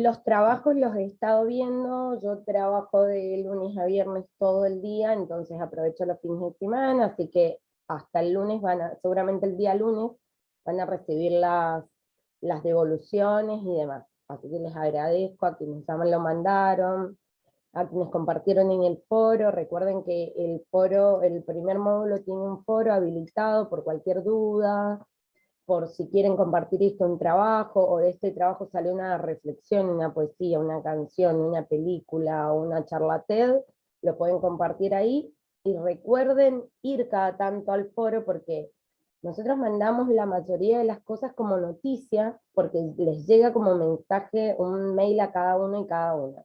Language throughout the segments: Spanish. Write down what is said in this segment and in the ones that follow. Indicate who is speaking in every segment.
Speaker 1: Los trabajos los he estado viendo, yo trabajo de lunes a viernes todo el día, entonces aprovecho los fines de semana, así que hasta el lunes seguramente el día lunes, van a recibir las devoluciones y demás. Así que les agradezco a quienes ya me lo mandaron, a quienes compartieron en el foro. Recuerden que el foro, el primer módulo tiene un foro habilitado por cualquier duda, por si quieren compartir esto en trabajo, o de este trabajo sale una reflexión, una poesía, una canción, una película, o una charla TED, lo pueden compartir ahí, y recuerden ir cada tanto al foro, porque nosotros mandamos la mayoría de las cosas como noticia, porque les llega como mensaje, un mail a cada uno y cada una.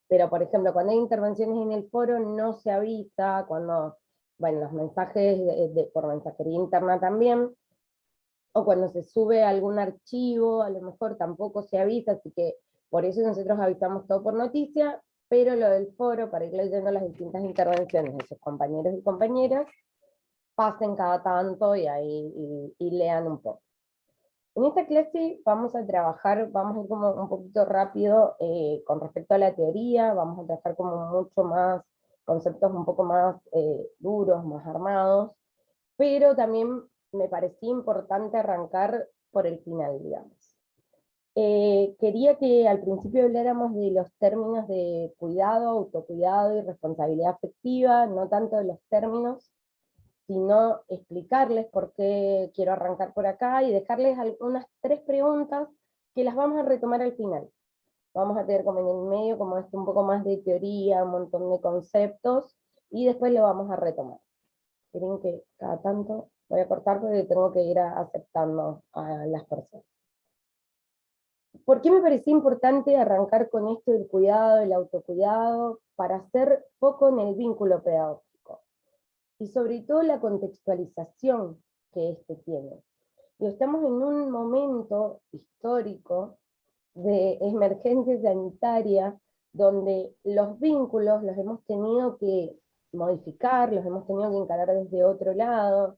Speaker 1: Pero, por ejemplo, cuando hay intervenciones en el foro no se avisa, cuando, bueno, los mensajes por mensajería interna también, o cuando se sube algún archivo, a lo mejor tampoco se avisa, así que por eso nosotros avisamos todo por noticia, pero lo del foro, para ir leyendo las distintas intervenciones de sus compañeros y compañeras, pasen cada tanto y ahí y lean un poco. En esta clase vamos a trabajar, vamos a ir como un poquito rápido con respecto a la teoría, vamos a trabajar como mucho más, conceptos un poco más duros, más armados, pero también me parecía importante arrancar por el final, digamos. Quería que al principio habláramos de los términos de cuidado, autocuidado y responsabilidad afectiva, no tanto de los términos, sino explicarles por qué quiero arrancar por acá y dejarles algunas 3 preguntas que las vamos a retomar al final. Vamos a tener como en el medio como esto un poco más de teoría, un montón de conceptos, y después lo vamos a retomar. Miren que cada tanto voy a cortar porque tengo que ir aceptando a las personas. ¿Por qué me parecía importante arrancar con esto del cuidado, el autocuidado, para hacer foco en el vínculo pedagógico? Y sobre todo la contextualización que este tiene. Y estamos en un momento histórico de emergencia sanitaria, donde los vínculos los hemos tenido que modificar, los hemos tenido que encarar desde otro lado.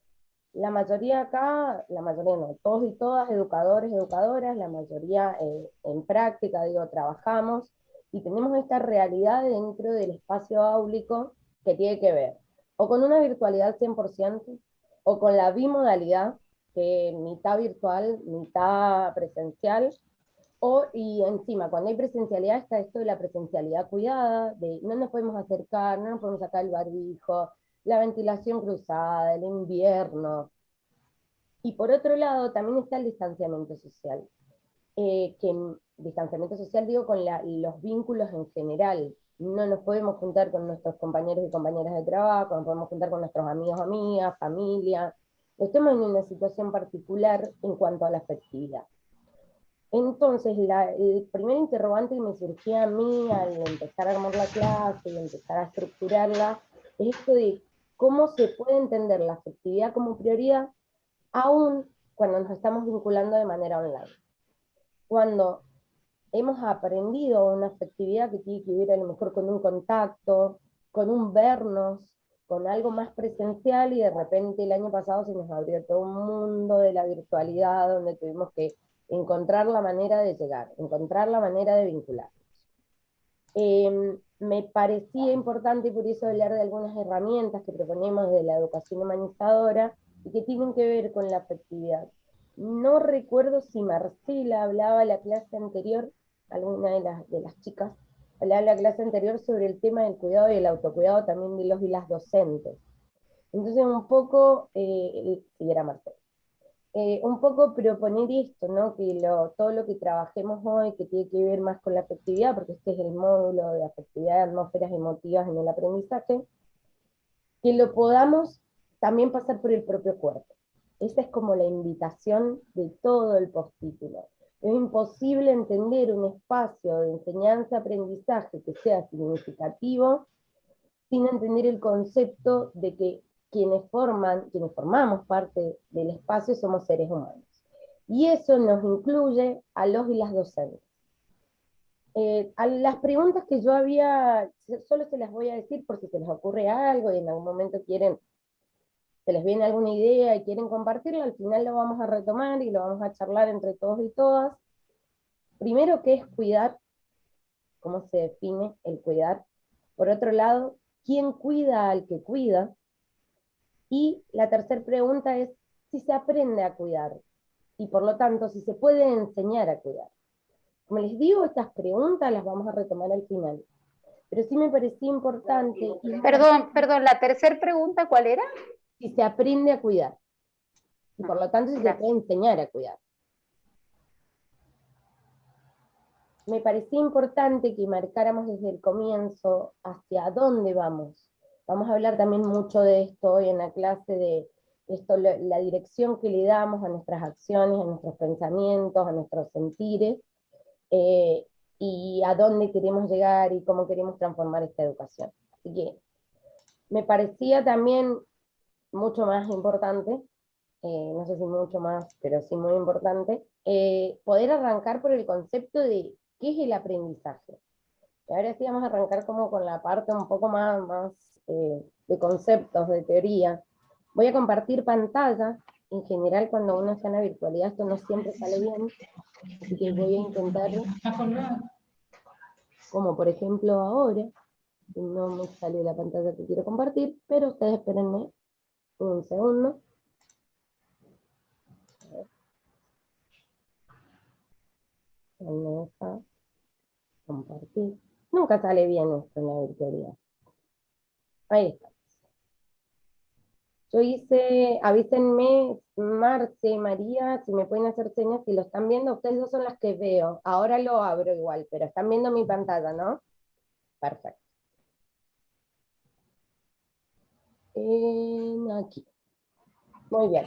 Speaker 1: La mayoría acá, la mayoría no, todos y todas, educadores, educadoras, la mayoría en práctica, digo, trabajamos, y tenemos esta realidad dentro del espacio áulico que tiene que ver o con una virtualidad 100%, o con la bimodalidad, que mitad virtual, mitad presencial, y encima, cuando hay presencialidad, está esto de la presencialidad cuidada, de no nos podemos acercar, no nos podemos sacar el barbijo, la ventilación cruzada, el invierno. Y por otro lado, también está el distanciamiento social. Distanciamiento social digo con los vínculos en general. No nos podemos juntar con nuestros compañeros y compañeras de trabajo, no podemos juntar con nuestros amigos, amigas, familia. Estamos en una situación particular en cuanto a la afectividad. Entonces, el primer interrogante que me surgía a mí al empezar a armar la clase y empezar a estructurarla, es esto de cómo se puede entender la afectividad como prioridad, aún cuando nos estamos vinculando de manera online. Cuando hemos aprendido una afectividad que tiene que ver a lo mejor con un contacto, con un vernos, con algo más presencial, y de repente el año pasado se nos abrió todo un mundo de la virtualidad, donde tuvimos que encontrar la manera de llegar, encontrar la manera de vincular. Me parecía importante, y por eso hablar de algunas herramientas que proponemos de la educación humanizadora y que tienen que ver con la afectividad. No recuerdo si Marcela hablaba la clase anterior, alguna de las chicas, hablaba la clase anterior sobre el tema del cuidado y el autocuidado también de los y las docentes. Entonces un poco, si era Marcela, un poco proponer esto, ¿no? Que todo lo que trabajemos hoy, que tiene que ver más con la afectividad, porque este es el módulo de afectividad, de atmósferas emotivas en el aprendizaje, que lo podamos también pasar por el propio cuerpo. Esa es como la invitación de todo el postítulo. Es imposible entender un espacio de enseñanza-aprendizaje que sea significativo sin entender el concepto de que quienes formamos parte del espacio somos seres humanos. Y eso nos incluye a los y las docentes. A las preguntas que yo había, solo se las voy a decir por si se les ocurre algo y en algún momento se les viene alguna idea y quieren compartirlo, al final lo vamos a retomar y lo vamos a charlar entre todos y todas. Primero, ¿qué es cuidar? cómo se define el cuidar. Por otro lado, ¿quién cuida al que cuida? Y la tercera pregunta es si se aprende a cuidar, y por lo tanto, si se puede enseñar a cuidar. Como les digo, estas preguntas las vamos a retomar al final. Pero sí me parecía importante...
Speaker 2: Perdón, la tercera pregunta, ¿cuál era?
Speaker 1: Si se aprende a cuidar. Y por lo tanto, si se puede enseñar a cuidar. Me parecía importante que marcáramos desde el comienzo hacia dónde vamos. Vamos a hablar también mucho de esto hoy en la clase, de esto, la dirección que le damos a nuestras acciones, a nuestros pensamientos, a nuestros sentires, y a dónde queremos llegar y cómo queremos transformar esta educación. Así que me parecía también mucho más importante, no sé si mucho más, pero sí muy importante, poder arrancar por el concepto de qué es el aprendizaje. Y ahora sí vamos a arrancar como con la parte un poco más de conceptos, de teoría. Voy a compartir pantalla. En general, cuando uno está en la virtualidad, esto no siempre sale bien, así que voy a intentar, como por ejemplo ahora, no me sale la pantalla que quiero compartir, pero ustedes espérenme un segundo. Me deja compartir. Nunca sale bien esto en la virtualidad. Ahí está. Yo hice, avísenme, Marce, María, si me pueden hacer señas, si lo están viendo, ustedes dos son las que veo. Ahora lo abro igual, pero están viendo mi pantalla, ¿no? Perfecto. Aquí. Muy bien.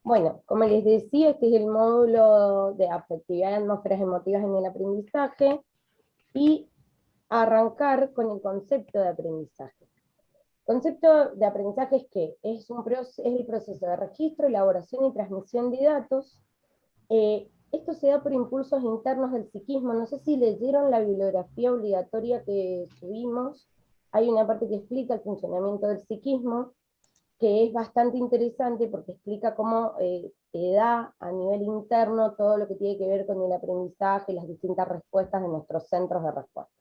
Speaker 1: Bueno, como les decía, este es el módulo de afectividad y atmósferas emotivas en el aprendizaje, y arrancar con el concepto de aprendizaje. Concepto de aprendizaje es que es el proceso de registro, elaboración y transmisión de datos. Esto se da por impulsos internos del psiquismo. No sé si leyeron la bibliografía obligatoria que subimos. Hay una parte que explica el funcionamiento del psiquismo, que es bastante interesante porque explica cómo se da a nivel interno todo lo que tiene que ver con el aprendizaje y las distintas respuestas de nuestros centros de respuesta.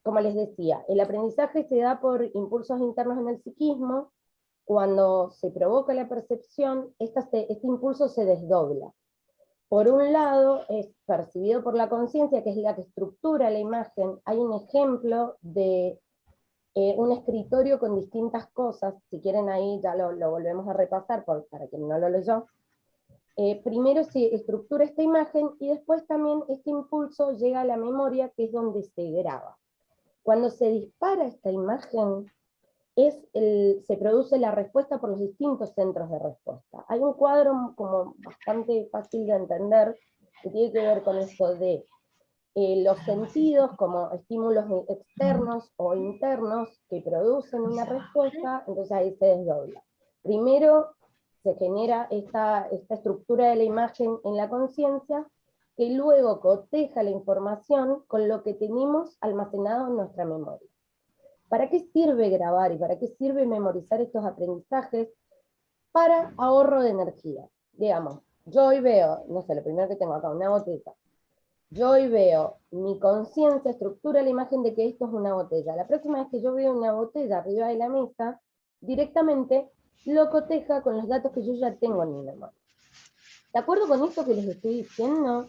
Speaker 1: Como les decía, el aprendizaje se da por impulsos internos en el psiquismo. Cuando se provoca la percepción, este impulso se desdobla. Por un lado, es percibido por la conciencia, que es la que estructura la imagen. Hay un ejemplo de un escritorio con distintas cosas. Si quieren ahí ya lo volvemos a repasar para quien no lo leyó. Primero se estructura esta imagen y después también este impulso llega a la memoria, que es donde se graba. Cuando se dispara esta imagen, se produce la respuesta por los distintos centros de respuesta. Hay un cuadro como bastante fácil de entender, que tiene que ver con esto de los sentidos como estímulos externos o internos que producen una respuesta, entonces ahí se desdobla. Primero se genera esta estructura de la imagen en la conciencia, que luego coteja la información con lo que tenemos almacenado en nuestra memoria. ¿Para qué sirve grabar y para qué sirve memorizar estos aprendizajes? Para ahorro de energía. Digamos, yo hoy veo, no sé, lo primero que tengo acá, una botella. Yo hoy veo, mi conciencia estructura la imagen de que esto es una botella. La próxima vez que yo veo una botella arriba de la mesa, directamente lo coteja con los datos que yo ya tengo en mi memoria. ¿De acuerdo con esto que les estoy diciendo?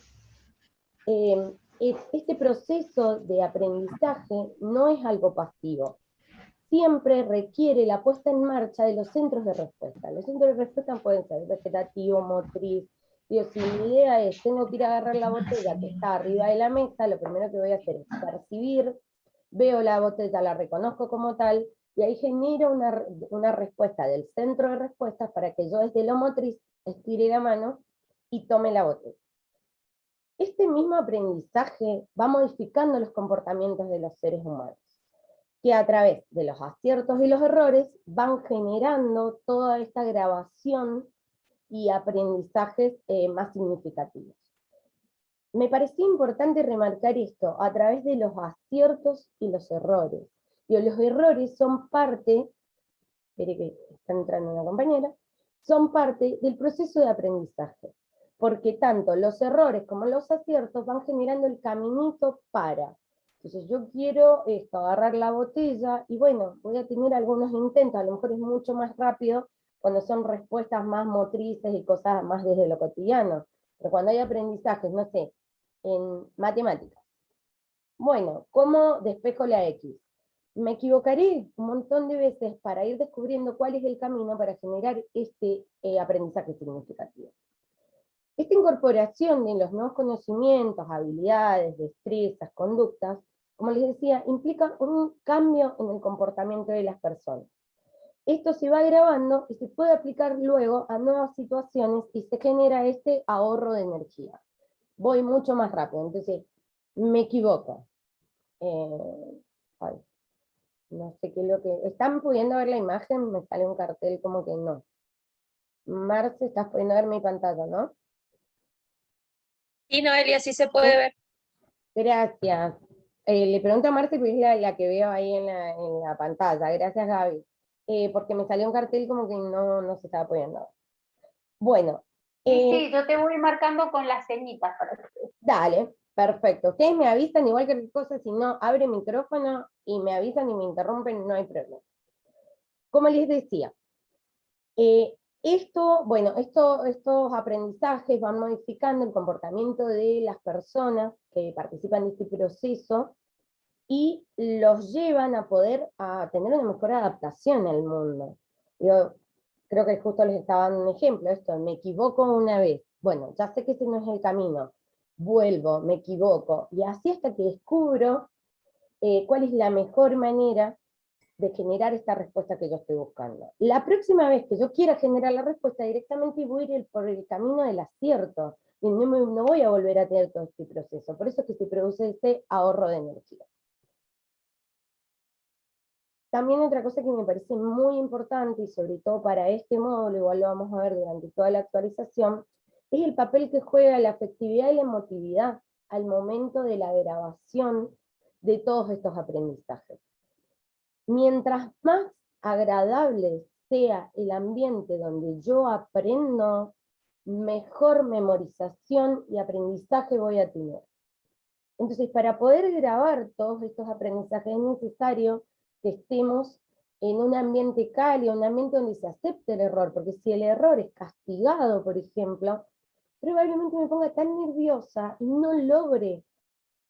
Speaker 1: Este proceso de aprendizaje no es algo pasivo. Siempre requiere la puesta en marcha de los centros de respuesta. Los centros de respuesta pueden ser vegetativo, motriz. Digo, si mi idea es, tengo que ir a agarrar la botella que está arriba de la mesa, lo primero que voy a hacer es percibir, veo la botella, la reconozco como tal, y ahí genero una respuesta del centro de respuestas para que yo desde lo motriz estire la mano y tome la botella. Este mismo aprendizaje va modificando los comportamientos de los seres humanos, que a través de los aciertos y los errores van generando toda esta grabación y aprendizajes más significativos. Me parecía importante remarcar esto a través de los aciertos y los errores. Y los errores son parte, espere que está entrando una compañera, son parte del proceso de aprendizaje. porque tanto los errores como los aciertos van generando el caminito para. Entonces yo quiero esto, agarrar la botella, y bueno, voy a tener algunos intentos, a lo mejor es mucho más rápido cuando son respuestas más motrices y cosas más desde lo cotidiano. Pero cuando hay aprendizajes, no sé, en matemáticas. Bueno, ¿cómo despejo la X? Me equivocaré un montón de veces para ir descubriendo cuál es el camino para generar este aprendizaje significativo. Esta incorporación de los nuevos conocimientos, habilidades, destrezas, conductas, como les decía, implica un cambio en el comportamiento de las personas. Esto se va grabando y se puede aplicar luego a nuevas situaciones y se genera este ahorro de energía. Voy mucho más rápido, entonces me equivoco. Ay, no sé qué es lo que... ¿Están pudiendo ver la imagen? Me sale un cartel como que no. Marce, estás pudiendo ver mi pantalla, ¿no?
Speaker 3: Sí, Noelia, sí se puede ver.
Speaker 1: Gracias. Le pregunto a Marce, porque es la que veo ahí en la pantalla. Gracias, Gaby. Porque me salió un cartel como que no se estaba pudiendo. Bueno.
Speaker 2: Sí, yo te voy marcando con las ceñitas.
Speaker 1: Dale, perfecto. Ustedes me avisan, igual que cosa, si no, abre el micrófono y me avisan y me interrumpen, no hay problema. Como les decía, estos aprendizajes van modificando el comportamiento de las personas que participan de este proceso y los llevan a poder a tener una mejor adaptación al mundo. Yo creo que justo les estaba dando un ejemplo, esto, me equivoco una vez, bueno, ya sé que ese no es el camino, vuelvo, me equivoco, y así hasta que descubro cuál es la mejor manera de generar esta respuesta que yo estoy buscando. La próxima vez que yo quiera generar la respuesta, directamente voy a ir por el camino del acierto, y no voy a volver a tener todo este proceso, por eso es que se produce este ahorro de energía. También otra cosa que me parece muy importante, y sobre todo para este módulo, igual lo vamos a ver durante toda la actualización, es el papel que juega la afectividad y la emotividad al momento de la grabación de todos estos aprendizajes. Mientras más agradable sea el ambiente donde yo aprendo, mejor memorización y aprendizaje voy a tener. Entonces, para poder grabar todos estos aprendizajes es necesario que estemos en un ambiente cálido, un ambiente donde se acepte el error, porque si el error es castigado, por ejemplo, probablemente me ponga tan nerviosa y no logre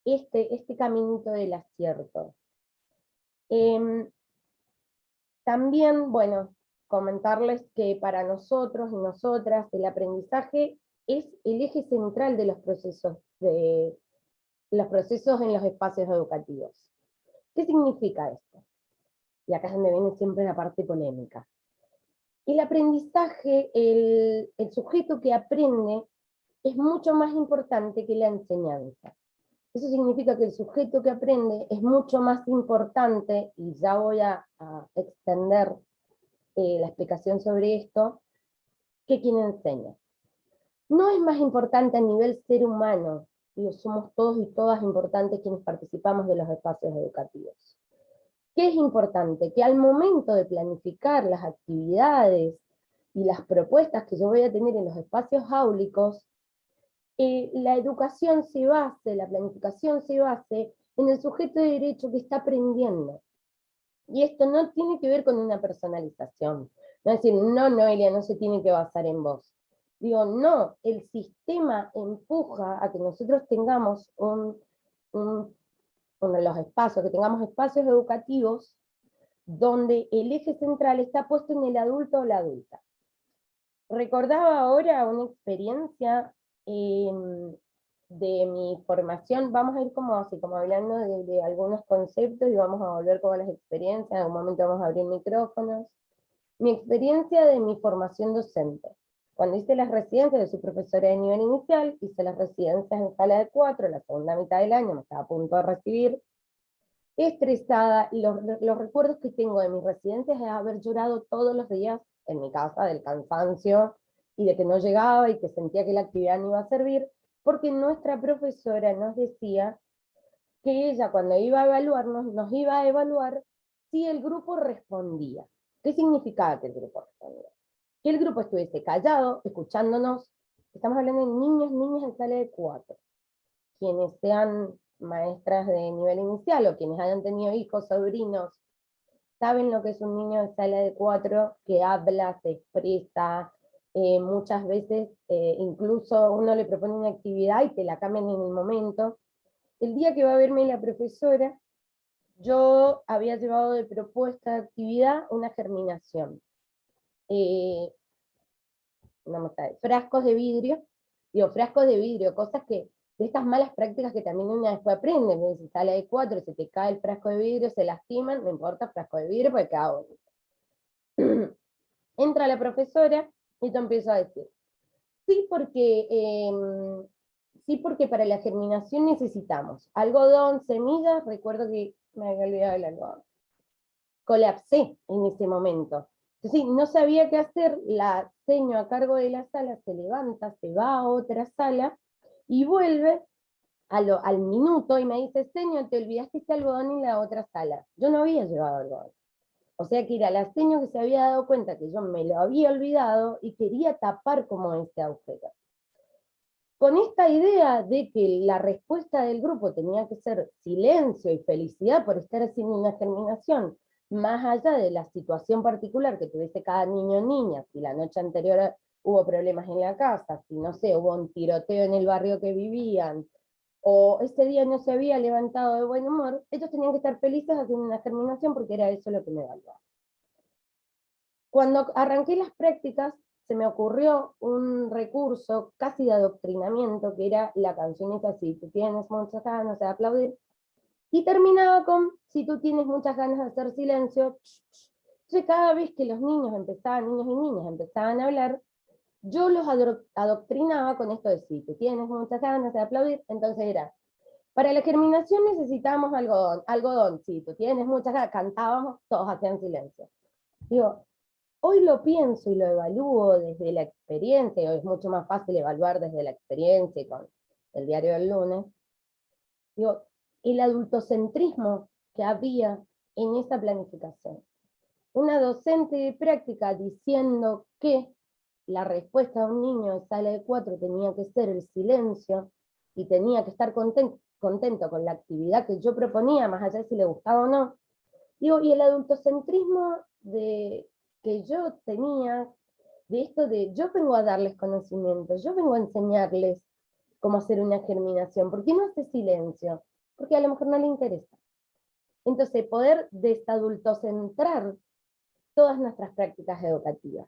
Speaker 1: este caminito del acierto. También, bueno, comentarles que para nosotros y nosotras el aprendizaje es el eje central de los procesos en los espacios educativos. ¿Qué significa esto? Y acá es donde viene siempre la parte polémica. El aprendizaje, el sujeto que aprende, es mucho más importante que la enseñanza. Eso significa que el sujeto que aprende es mucho más importante, y ya voy a extender la explicación sobre esto, que quien enseña. No es más importante a nivel ser humano, y somos todos y todas importantes quienes participamos de los espacios educativos. ¿Qué es importante? Que al momento de planificar las actividades y las propuestas que yo voy a tener en los espacios áulicos, la educación se base, la planificación se base en el sujeto de derecho que está aprendiendo. Y esto no tiene que ver con una personalización. No es decir, no, Noelia, no se tiene que basar en vos. Digo, no, el sistema empuja a que nosotros tengamos los espacios, que tengamos espacios educativos donde el eje central está puesto en el adulto o la adulta. Recordaba ahora una experiencia de mi formación, vamos a ir como hablando de algunos conceptos y vamos a volver con las experiencias, en algún momento vamos a abrir micrófonos. Mi experiencia de mi formación docente. Cuando hice las residencias, yo soy profesora de nivel inicial, hice las residencias en sala de 4, la segunda mitad del año, me estaba a punto de recibir, estresada, y los recuerdos que tengo de mis residencias es haber llorado todos los días en mi casa, del cansancio, y de que no llegaba, y que sentía que la actividad no iba a servir, porque nuestra profesora nos decía que ella cuando iba a evaluarnos, nos iba a evaluar si el grupo respondía. ¿Qué significaba que el grupo respondía? Que el grupo estuviese callado, escuchándonos, Estamos hablando de niños, niñas en sala de 4. Quienes sean maestras de nivel inicial o quienes hayan tenido hijos, sobrinos, saben lo que es un niño de sala de 4 que habla, se expresa, muchas veces incluso uno le propone una actividad y te la cambian en el momento. El día que va a verme la profesora, yo había llevado de propuesta de actividad una germinación. No me sale, frascos de vidrio, cosas que, de estas malas prácticas que también una después aprende, si sale de 4, se te cae el frasco de vidrio, se lastiman, no importa, frasco de vidrio, porque cada uno. Entra la profesora y yo empiezo a decir, sí porque, sí porque para la germinación necesitamos algodón, semillas, recuerdo que me había olvidado el algodón. Colapsé en ese momento. Entonces, no sabía qué hacer, la seño a cargo de la sala se levanta, se va a otra sala y vuelve al minuto y me dice, seño, te olvidaste este algodón en la otra sala. Yo no había llevado algodón. O sea que era la seño que se había dado cuenta que yo me lo había olvidado y quería tapar como ese agujero. Con esta idea de que la respuesta del grupo tenía que ser silencio y felicidad por estar haciendo una germinación, más allá de la situación particular que tuviese cada niño o niña, si la noche anterior hubo problemas en la casa, si no sé, hubo un tiroteo en el barrio que vivían, o ese día no se había levantado de buen humor, ellos tenían que estar felices haciendo una germinación porque era eso lo que me valía. Cuando arranqué las prácticas, se me ocurrió un recurso casi de adoctrinamiento, que era la canción esa, si tú tienes muchas ganas de aplaudir, y terminaba con, si tú tienes muchas ganas de hacer silencio. Entonces cada vez que los niños y niñas empezaban a hablar, yo los adoctrinaba con esto de, si tú tienes muchas ganas de aplaudir, entonces era, para la germinación necesitamos algodón, si tú tienes muchas ganas, cantábamos, todos hacían silencio. Digo, hoy lo pienso y lo evalúo desde la experiencia, y hoy es mucho más fácil evaluar desde la experiencia y con el diario del lunes. Digo, el adultocentrismo que había en esa planificación. Una docente de práctica diciendo que la respuesta a un niño de sala de 4 tenía que ser el silencio y tenía que estar contento con la actividad que yo proponía, más allá de si le gustaba o no. Digo, y el adultocentrismo que yo tenía, de esto de yo vengo a darles conocimiento, yo vengo a enseñarles cómo hacer una germinación. ¿Por qué no hace silencio? Porque a lo mejor no le interesa. Entonces, poder desadultocentrar todas nuestras prácticas educativas.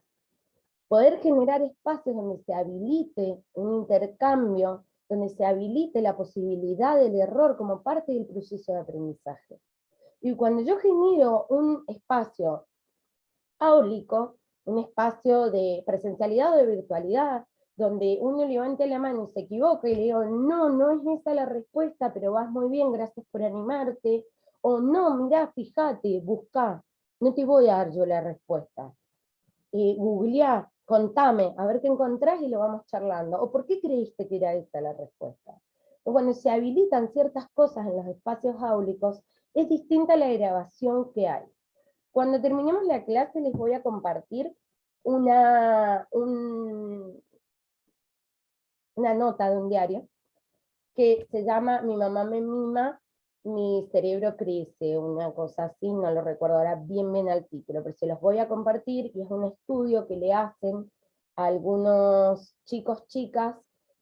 Speaker 1: Poder generar espacios donde se habilite un intercambio, donde se habilite la posibilidad del error como parte del proceso de aprendizaje. Y cuando yo genero un espacio áulico, un espacio de presencialidad o de virtualidad, donde uno levante la mano y se equivoca y le digo, no, no es esa la respuesta, pero vas muy bien, gracias por animarte, o no, mirá, fíjate, buscá, no te voy a dar yo la respuesta. Googleá, contame, a ver qué encontrás y lo vamos charlando. ¿O por qué creíste que era esa la respuesta? Cuando se habilitan ciertas cosas en los espacios áulicos, es distinta la grabación que hay. Cuando terminemos la clase les voy a compartir una nota de un diario que se llama Mi mamá me mima, mi cerebro crece, una cosa así, no lo recuerdo ahora bien al título, pero se los voy a compartir, y es un estudio que le hacen a algunos chicos, chicas,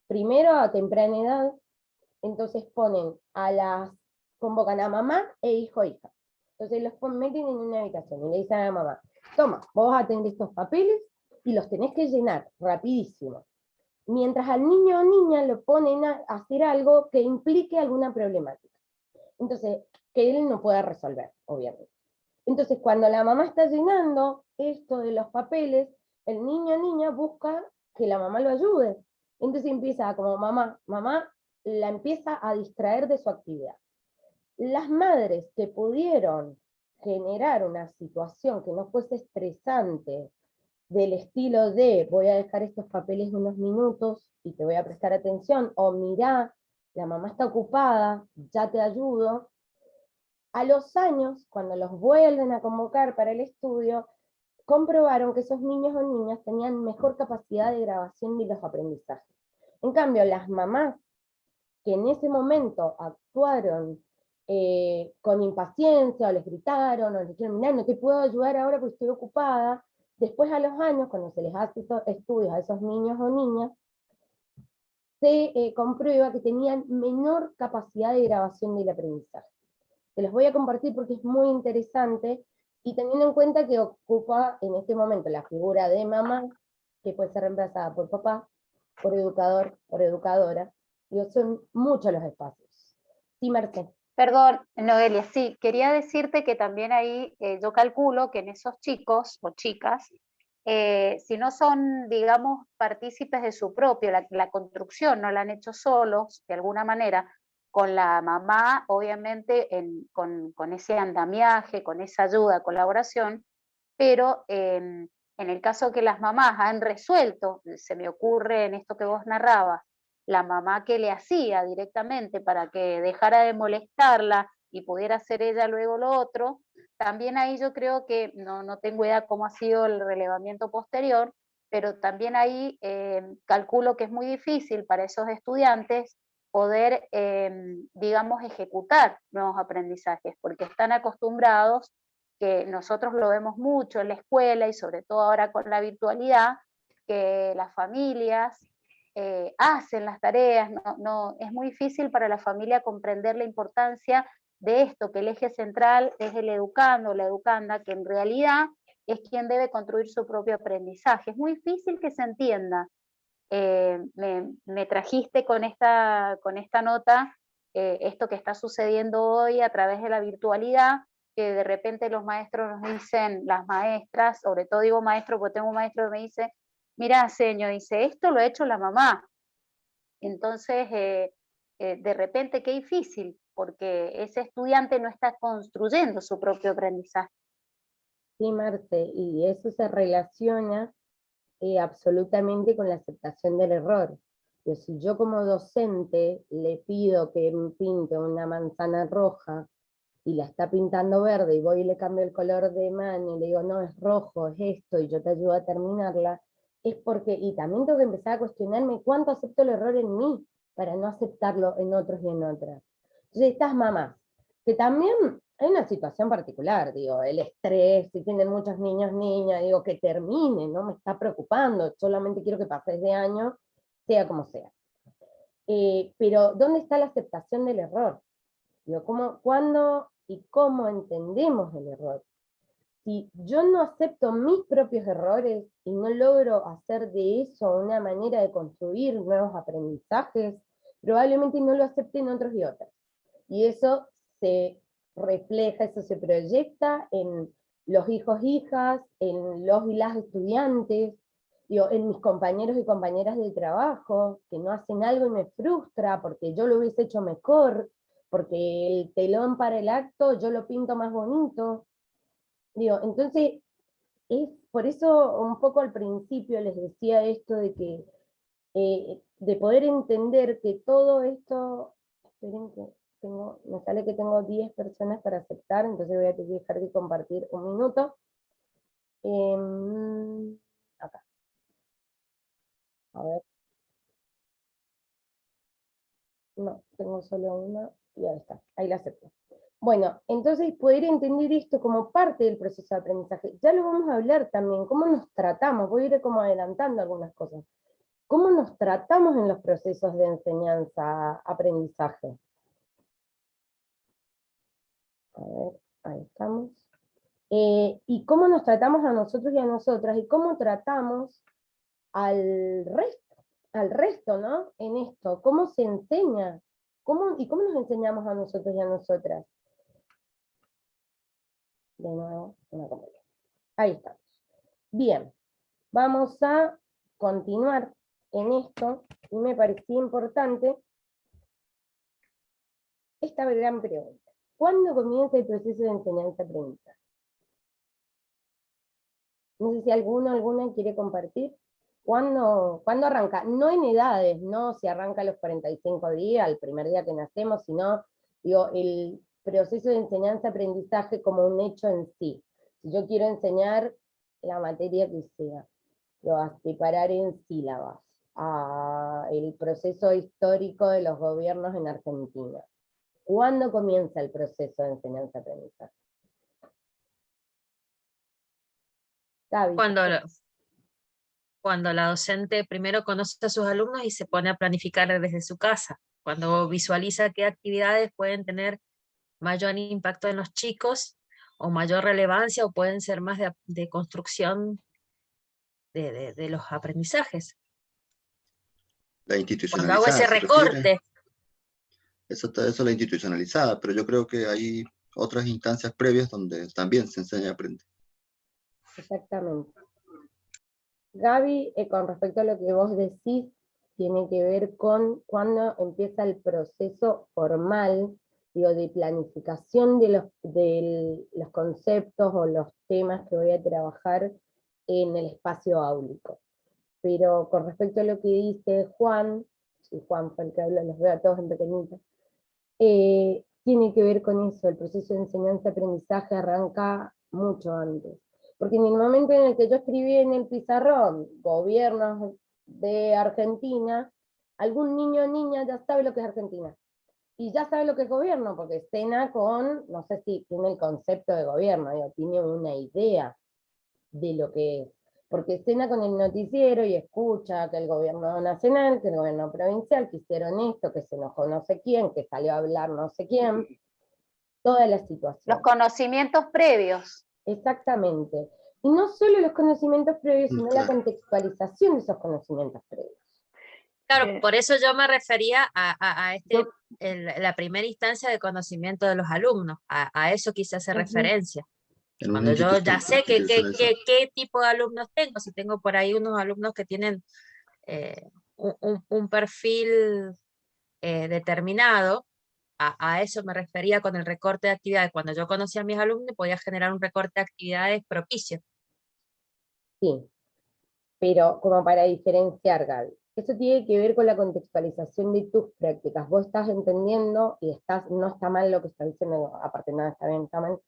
Speaker 1: primero a temprana edad, entonces convocan a mamá e hijo, hija. Entonces los meten en una habitación y le dicen a la mamá, toma, vos atendés estos papeles y los tenés que llenar rapidísimo. Mientras al niño o niña lo ponen a hacer algo que implique alguna problemática. Entonces, que él no pueda resolver, obviamente. Entonces, cuando la mamá está llenando esto de los papeles, el niño o niña busca que la mamá lo ayude. Entonces empieza como mamá la empieza a distraer de su actividad. Las madres que pudieron generar una situación que no fuese estresante, del estilo de voy a dejar estos papeles unos minutos y te voy a prestar atención, o mirá, la mamá está ocupada, ya te ayudo. A los años, cuando los vuelven a convocar para el estudio, comprobaron que esos niños o niñas tenían mejor capacidad de grabación de los aprendizajes. En cambio, las mamás que en ese momento actuaron con impaciencia, o les gritaron, o les dijeron, mirá, no te puedo ayudar ahora porque estoy ocupada, después a los años, cuando se les hace esos estudios a esos niños o niñas, se comprueba que tenían menor capacidad de grabación del aprendizaje. Te los voy a compartir porque es muy interesante, y teniendo en cuenta que ocupa en este momento la figura de mamá, que puede ser reemplazada por papá, por educador, por educadora, digo, son muchos los espacios. Sí, Merce.
Speaker 2: Perdón, Noelia, sí, quería decirte que también ahí yo calculo que en esos chicos o chicas, si no son, digamos, partícipes de su propio, la construcción no la han hecho solos, de alguna manera, con la mamá, obviamente, con ese andamiaje, con esa ayuda, colaboración, pero en el caso que las mamás han resuelto, se me ocurre en esto que vos narrabas, la mamá que le hacía directamente para que dejara de molestarla y pudiera hacer ella luego lo otro, también ahí yo creo que, no tengo idea cómo ha sido el relevamiento posterior, pero también ahí calculo que es muy difícil para esos estudiantes poder, digamos, ejecutar nuevos aprendizajes, porque están acostumbrados, que nosotros lo vemos mucho en la escuela y sobre todo ahora con la virtualidad, que las familias hacen las tareas, es muy difícil para la familia comprender la importancia de esto, que el eje central es el educando, la educanda, que en realidad es quien debe construir su propio aprendizaje. Es muy difícil que se entienda. Me trajiste con esta nota esto que está sucediendo hoy a través de la virtualidad, que de repente los maestros nos dicen, las maestras, sobre todo digo maestro porque tengo un maestro que me dice, mira, señor, dice, esto lo ha hecho la mamá. Entonces, de repente qué difícil, porque ese estudiante no está construyendo su propio aprendizaje.
Speaker 1: Sí, Marce, y eso se relaciona absolutamente con la aceptación del error. Que si yo como docente le pido que me pinte una manzana roja y la está pintando verde, y voy y le cambio el color de mano y le digo, no, es rojo, es esto, y yo te ayudo a terminarla, es porque, y también tengo que empezar a cuestionarme cuánto acepto el error en mí, para no aceptarlo en otros y en otras. Entonces, estas mamás, que también hay una situación particular, digo, el estrés, si tienen muchos niños, niñas, digo, que termine, no me está preocupando, solamente quiero que pases de año, sea como sea. Pero, ¿dónde está la aceptación del error? Digo, ¿cuándo y cómo entendemos el error? Si yo no acepto mis propios errores y no logro hacer de eso una manera de construir nuevos aprendizajes, probablemente no lo acepten otros y otras. Y eso se refleja, eso se proyecta en los hijos, hijas, en los y las estudiantes, digo, en mis compañeros y compañeras de trabajo, que no hacen algo y me frustra porque yo lo hubiese hecho mejor, porque el telón para el acto yo lo pinto más bonito. Digo, entonces, es por eso un poco al principio les decía esto de que, de poder entender que todo esto, esperen que me sale que tengo 10 personas para aceptar, entonces voy a tener que dejar de compartir un minuto. Acá. A ver. No, tengo solo una, y ahí está, ahí la acepto. Bueno, entonces poder entender esto como parte del proceso de aprendizaje. Ya lo vamos a hablar también, cómo nos tratamos, voy a ir como adelantando algunas cosas. ¿Cómo nos tratamos en los procesos de enseñanza-aprendizaje? A ver, ahí estamos. Y cómo nos tratamos a nosotros y a nosotras, y cómo tratamos al resto, ¿no? En esto, ¿cómo se enseña? ¿Y cómo nos enseñamos a nosotros y a nosotras? De nuevo, una compañera. Ahí estamos. Bien, vamos a continuar en esto, y me parecía importante esta gran pregunta. ¿Cuándo comienza el proceso de enseñanza-aprendizaje? No sé si alguna quiere compartir. ¿Cuándo arranca? No en edades, no si arranca a los 45 días, el primer día que nacemos, sino, digo, el proceso de enseñanza-aprendizaje como un hecho en sí. Si yo quiero enseñar la materia que sea, lo vas a separar en sílabas. el proceso histórico de los gobiernos en Argentina. ¿Cuándo comienza el proceso de enseñanza-aprendizaje? Gaby.
Speaker 3: Cuando la docente primero conoce a sus alumnos y se pone a planificar desde su casa, cuando visualiza qué actividades pueden tener mayor impacto en los chicos o mayor relevancia o pueden ser más de construcción de los aprendizajes.
Speaker 4: La
Speaker 3: Cuando
Speaker 4: institucionalizada.
Speaker 3: hago ese recorte.
Speaker 4: Eso es la institucionalizada, pero yo creo que hay otras instancias previas donde también se enseña y aprende.
Speaker 1: Exactamente. Gaby, con respecto a lo que vos decís, tiene que ver con cuándo empieza el proceso formal, digo, de planificación de los conceptos o los temas que voy a trabajar en el espacio áulico. Pero con respecto a lo que dice Juan, y Juan fue el que habló, los veo a todos en pequeñitos, tiene que ver con eso, el proceso de enseñanza-aprendizaje arranca mucho antes. Porque en el momento en el que yo escribí en el pizarrón, gobiernos de Argentina, algún niño o niña ya sabe lo que es Argentina. Y ya sabe lo que es gobierno, porque escena con, no sé si tiene el concepto de gobierno, digo, tiene una idea de lo que es. Porque escena con el noticiero y escucha que el gobierno nacional, que el gobierno provincial, que hicieron esto, que se enojó no sé quién, que salió a hablar no sé quién, toda la situación.
Speaker 2: Los conocimientos previos.
Speaker 1: Exactamente. Y no solo los conocimientos previos, sino la contextualización de esos conocimientos previos.
Speaker 3: Claro, por eso yo me refería a la primera instancia de conocimiento de los alumnos, a eso quise hacer referencia. Cuando yo ya sé qué tipo de alumnos tengo, si tengo por ahí unos alumnos que tienen un perfil determinado, a eso me refería con el recorte de actividades. Cuando yo conocía a mis alumnos podía generar un recorte de actividades propicio.
Speaker 1: Sí, pero como para diferenciar, Gaby, eso tiene que ver con la contextualización de tus prácticas. Vos estás entendiendo, y no está mal lo que estás diciendo, aparte nada está bien, está mal,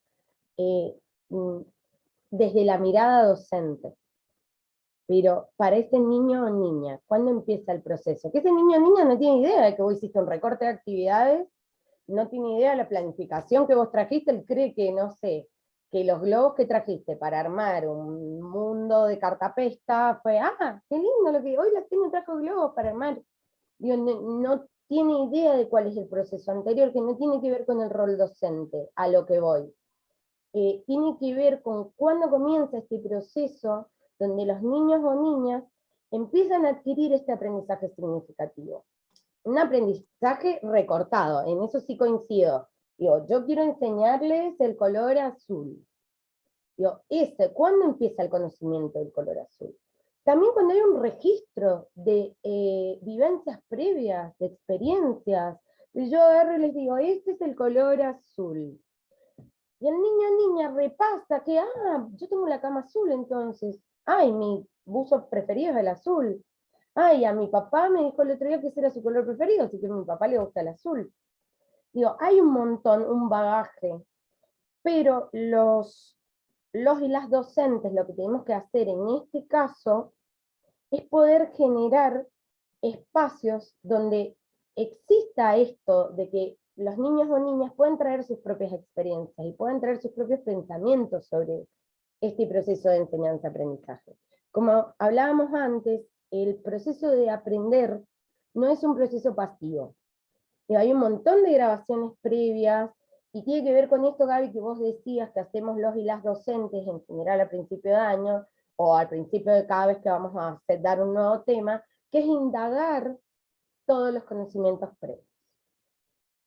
Speaker 1: desde la mirada docente. Pero para ese niño o niña, ¿cuándo empieza el proceso? Que ese niño o niña no tiene idea de que vos hiciste un recorte de actividades, no tiene idea de la planificación que vos trajiste, él cree que, no sé, que los globos que trajiste para armar un mundo de cartapesta fue, qué lindo lo que hoy la tengo, trajo globos para armar. Digo, no tiene idea de cuál es el proceso anterior, que no tiene que ver con el rol docente, a lo que voy. Tiene que ver con cuándo comienza este proceso donde los niños o niñas empiezan a adquirir este aprendizaje significativo. Un aprendizaje recortado, en eso sí coincido. Digo, yo quiero enseñarles el color azul. Digo, ¿cuándo empieza el conocimiento del color azul? También cuando hay un registro de vivencias previas, de experiencias. Y yo agarro y les digo, este es el color azul. Y el niño o niña repasa que, yo tengo la cama azul entonces. Mi buzo preferido es el azul. A mi papá me dijo el otro día que ese era su color preferido, así que a mi papá le gusta el azul. Digo, hay un montón, un bagaje, pero los y las docentes lo que tenemos que hacer en este caso es poder generar espacios donde exista esto de que los niños o niñas pueden traer sus propias experiencias y pueden traer sus propios pensamientos sobre este proceso de enseñanza-aprendizaje. Como hablábamos antes, el proceso de aprender no es un proceso pasivo. Hay un montón de grabaciones previas, y tiene que ver con esto, Gaby, que vos decías que hacemos los y las docentes en general al principio de año, o al principio de cada vez que vamos a dar un nuevo tema, que es indagar todos los conocimientos previos.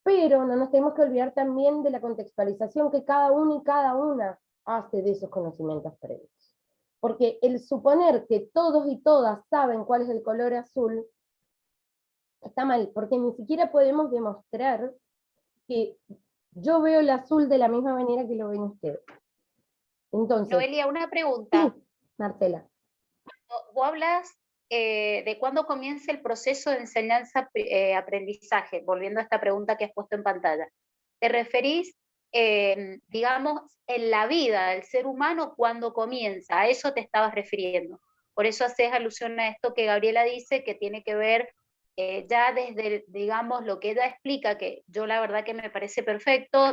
Speaker 1: Pero no nos tenemos que olvidar también de la contextualización que cada uno y cada una hace de esos conocimientos previos. Porque el suponer que todos y todas saben cuál es el color azul, está mal, porque ni siquiera podemos demostrar que yo veo el azul de la misma manera que lo ven ustedes. Entonces,
Speaker 2: Noelia, una pregunta.
Speaker 1: Sí, Marcela.
Speaker 2: Vos hablas de cuándo comienza el proceso de enseñanza-aprendizaje, volviendo a esta pregunta que has puesto en pantalla. ¿Te referís, digamos, en la vida del ser humano cuándo comienza? ¿A eso te estabas refiriendo? Por eso haces alusión a esto que Gabriela dice, que tiene que ver ya desde, digamos, lo que ella explica, que yo la verdad que me parece perfecto,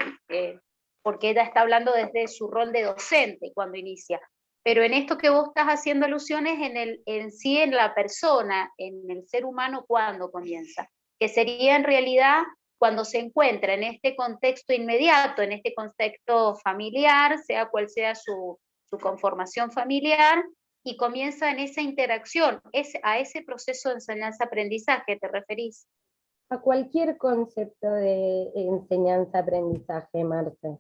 Speaker 2: porque ella está hablando desde su rol de docente cuando inicia. Pero en esto que vos estás haciendo alusiones en sí, en la persona, en el ser humano, ¿cuándo comienza? Que sería en realidad cuando se encuentra en este contexto inmediato, en este contexto familiar, sea cual sea su conformación familiar, y comienza en esa interacción, a ese proceso de enseñanza-aprendizaje, ¿te referís?
Speaker 1: A cualquier concepto de enseñanza-aprendizaje, Marce.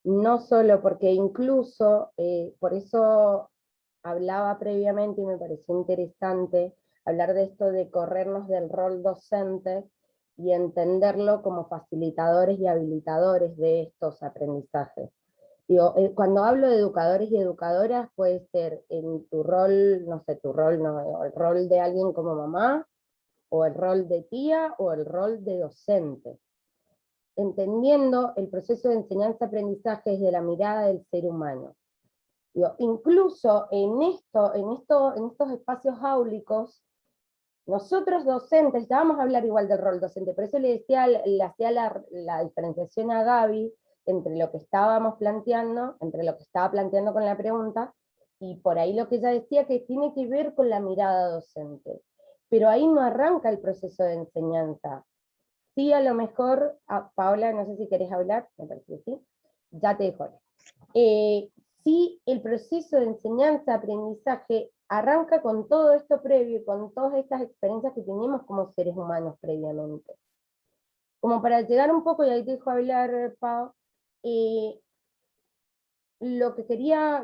Speaker 1: No solo porque incluso, por eso hablaba previamente y me pareció interesante hablar de esto de corrernos del rol docente y entenderlo como facilitadores y habilitadores de estos aprendizajes. Digo, cuando hablo de educadores y educadoras, puede ser en tu rol, no sé, tu rol, no, el rol de alguien como mamá, o el rol de tía, o el rol de docente. Entendiendo el proceso de enseñanza-aprendizaje desde la mirada del ser humano. Digo, incluso en estos espacios áulicos, nosotros docentes, ya vamos a hablar igual del rol docente, por eso le hacía la diferenciación a Gaby entre lo que estábamos planteando, entre lo que estaba planteando con la pregunta, y por ahí lo que ella decía que tiene que ver con la mirada docente. Pero ahí no arranca el proceso de enseñanza. Sí, a lo mejor, Paola, no sé si querés hablar, me parece que sí, ya te dejo. Sí, el proceso de enseñanza-aprendizaje arranca con todo esto previo, con todas estas experiencias que tenemos como seres humanos previamente. Como para llegar un poco, y ahí te dejo hablar, Pau, a lo que quería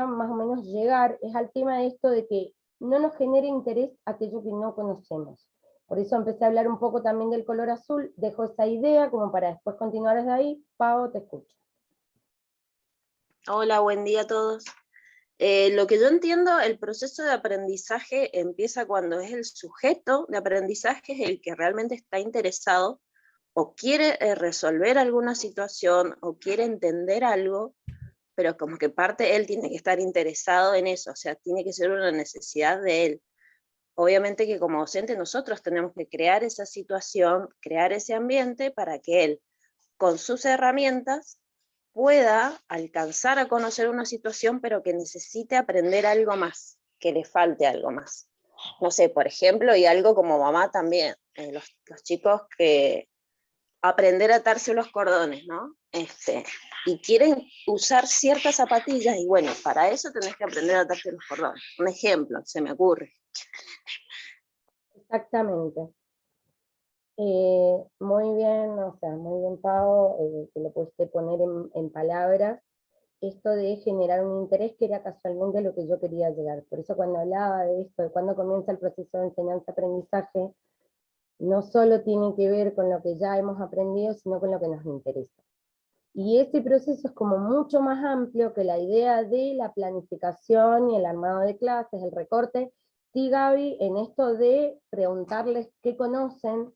Speaker 1: más o menos llegar es al tema de esto de que no nos genere interés aquello que no conocemos. Por eso empecé a hablar un poco también del color azul, dejo esa idea como para después continuar desde ahí. Pau, te escucho.
Speaker 5: Hola, buen día a todos. Lo que yo entiendo, el proceso de aprendizaje empieza cuando es el sujeto de aprendizaje el que realmente está interesado o quiere resolver alguna situación o quiere entender algo, pero como que parte él tiene que estar interesado en eso, o sea, tiene que ser una necesidad de él. Obviamente que como docente nosotros tenemos que crear esa situación, crear ese ambiente para que él, con sus herramientas, pueda alcanzar a conocer una situación, pero que necesite aprender algo más, que le falte algo más. No sé, por ejemplo, y algo como mamá también, los chicos que aprender a atarse los cordones, ¿no? Y quieren usar ciertas zapatillas, y bueno, para eso tenés que aprender a atarte los cordones. Un ejemplo, se me ocurre.
Speaker 1: Exactamente. Muy bien, o sea, muy bien, Pau, que lo pudiste poner en palabras, esto de generar un interés que era casualmente lo que yo quería llegar. Por eso cuando hablaba de esto, de cuando comienza el proceso de enseñanza-aprendizaje, no solo tiene que ver con lo que ya hemos aprendido, sino con lo que nos interesa. Y ese proceso es como mucho más amplio que la idea de la planificación y el armado de clases, el recorte. Sí, Gaby, en esto de preguntarles qué conocen,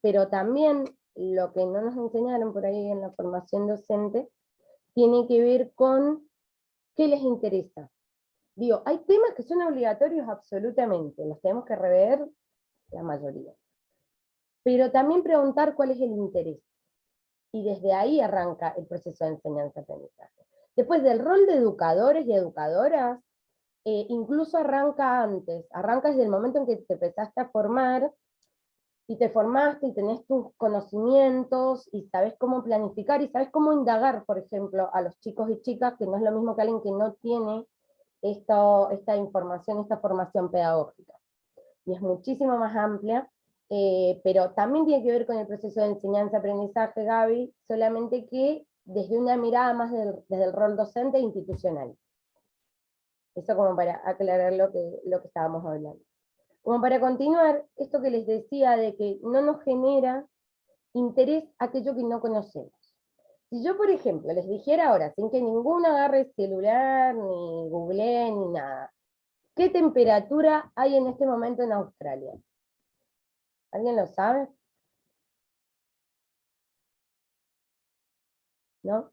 Speaker 1: pero también lo que no nos enseñaron por ahí en la formación docente, tiene que ver con qué les interesa. Digo, hay temas que son obligatorios absolutamente, los tenemos que rever la mayoría. Pero también preguntar cuál es el interés. Y desde ahí arranca el proceso de enseñanza-aprendizaje. Después del rol de educadores y educadoras, incluso arranca antes, arranca desde el momento en que te empezaste a formar, y te formaste y tenés tus conocimientos, y sabés cómo planificar, y sabés cómo indagar, por ejemplo, a los chicos y chicas, que no es lo mismo que alguien que no tiene esta información, esta formación pedagógica. Y es muchísimo más amplia, pero también tiene que ver con el proceso de enseñanza-aprendizaje, Gaby, solamente que desde una mirada más desde el rol docente e institucional. Eso como para aclarar lo que estábamos hablando. Como para continuar, esto que les decía de que no nos genera interés aquello que no conocemos. Si yo, por ejemplo, les dijera ahora, sin que ninguno agarre el celular, ni googlee, ni nada, ¿qué temperatura hay en este momento en Australia? ¿Alguien lo sabe? ¿No?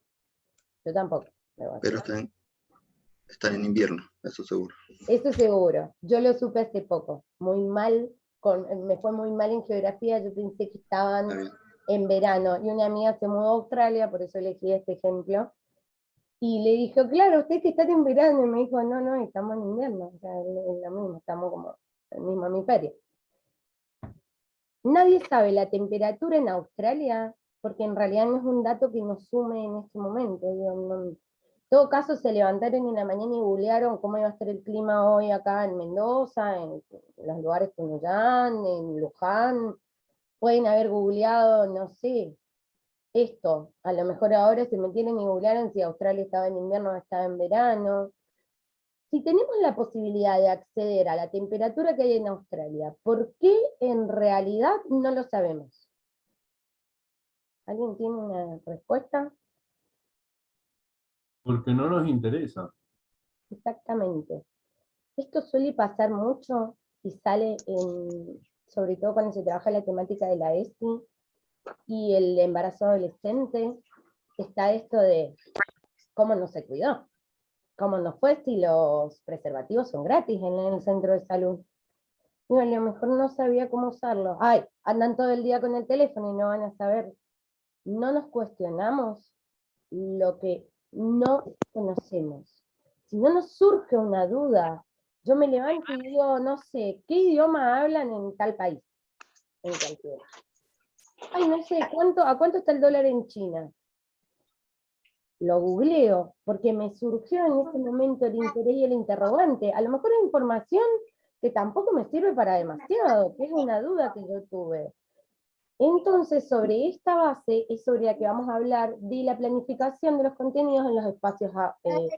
Speaker 1: Yo tampoco.
Speaker 4: Pero está Están en invierno, eso seguro.
Speaker 1: Eso seguro. Yo lo supe hace poco. Muy mal, me fue muy mal en geografía, yo pensé que estaban en verano. Y una amiga se mudó a Australia, por eso elegí este ejemplo. Y le dije, claro, usted que está en verano. Y me dijo, no, no, estamos en invierno. O sea, es lo mismo, estamos como en el mismo hemisferio. Nadie sabe la temperatura en Australia, porque en realidad no es un dato que nos sume en este momento. Digo, no. En todo caso, se levantaron en la mañana y googlearon cómo iba a estar el clima hoy acá en Mendoza, en los lugares Tunuyán, en Luján. Pueden haber googleado, no sé, esto. A lo mejor ahora se metieron y googlearon si Australia estaba en invierno o estaba en verano. Si tenemos la posibilidad de acceder a la temperatura que hay en Australia, ¿por qué en realidad no lo sabemos? ¿Alguien tiene una respuesta?
Speaker 6: Porque no nos interesa.
Speaker 1: Exactamente. Esto suele pasar mucho y sale sobre todo cuando se trabaja la temática de la ESI y el embarazo adolescente. Está esto de cómo no se cuidó, cómo no fue si los preservativos son gratis en el centro de salud. Y a lo mejor no sabía cómo usarlo. Ay, andan todo el día con el teléfono y no van a saber. No nos cuestionamos lo que no conocemos. Si no nos surge una duda, yo me levanto y digo, no sé, ¿qué idioma hablan en tal país? En cualquiera. Ay, no sé, ¿a cuánto está el dólar en China? Lo googleo, porque me surgió en ese momento el interés y el interrogante. A lo mejor es información que tampoco me sirve para demasiado, que es una duda que yo tuve. Entonces, sobre esta base es sobre la que vamos a hablar de la planificación de los contenidos en los espacios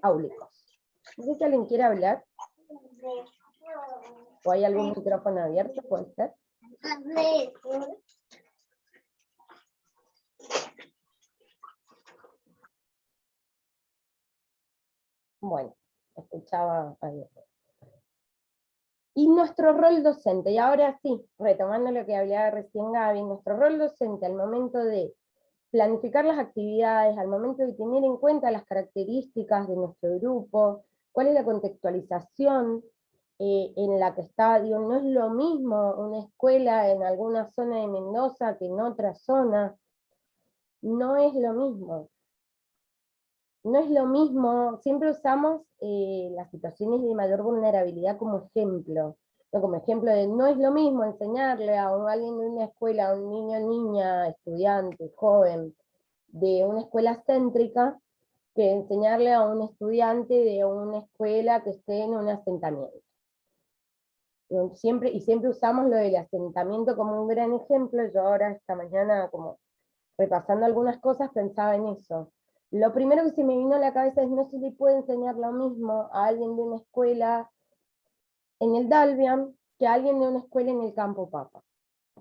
Speaker 1: áulicos. No sé si alguien quiere hablar. ¿O hay algún micrófono abierto? ¿Puede ser? Bueno, escuchaba ahí. Y nuestro rol docente, y ahora sí, retomando lo que hablaba recién Gaby, nuestro rol docente al momento de planificar las actividades, al momento de tener en cuenta las características de nuestro grupo, cuál es la contextualización en la que está, digo, no es lo mismo una escuela en alguna zona de Mendoza que en otra zona, no es lo mismo. No es lo mismo, siempre usamos las situaciones de mayor vulnerabilidad como ejemplo, ¿no? Como ejemplo de no es lo mismo enseñarle a alguien de una escuela, a un niño, niña, estudiante, joven, de una escuela céntrica, que enseñarle a un estudiante de una escuela que esté en un asentamiento. Siempre usamos lo del asentamiento como un gran ejemplo. Yo ahora esta mañana, como repasando algunas cosas, pensaba en eso. Lo primero que se me vino a la cabeza es no se le puede enseñar lo mismo a alguien de una escuela en el Dalbian que a alguien de una escuela en el Campo Papa.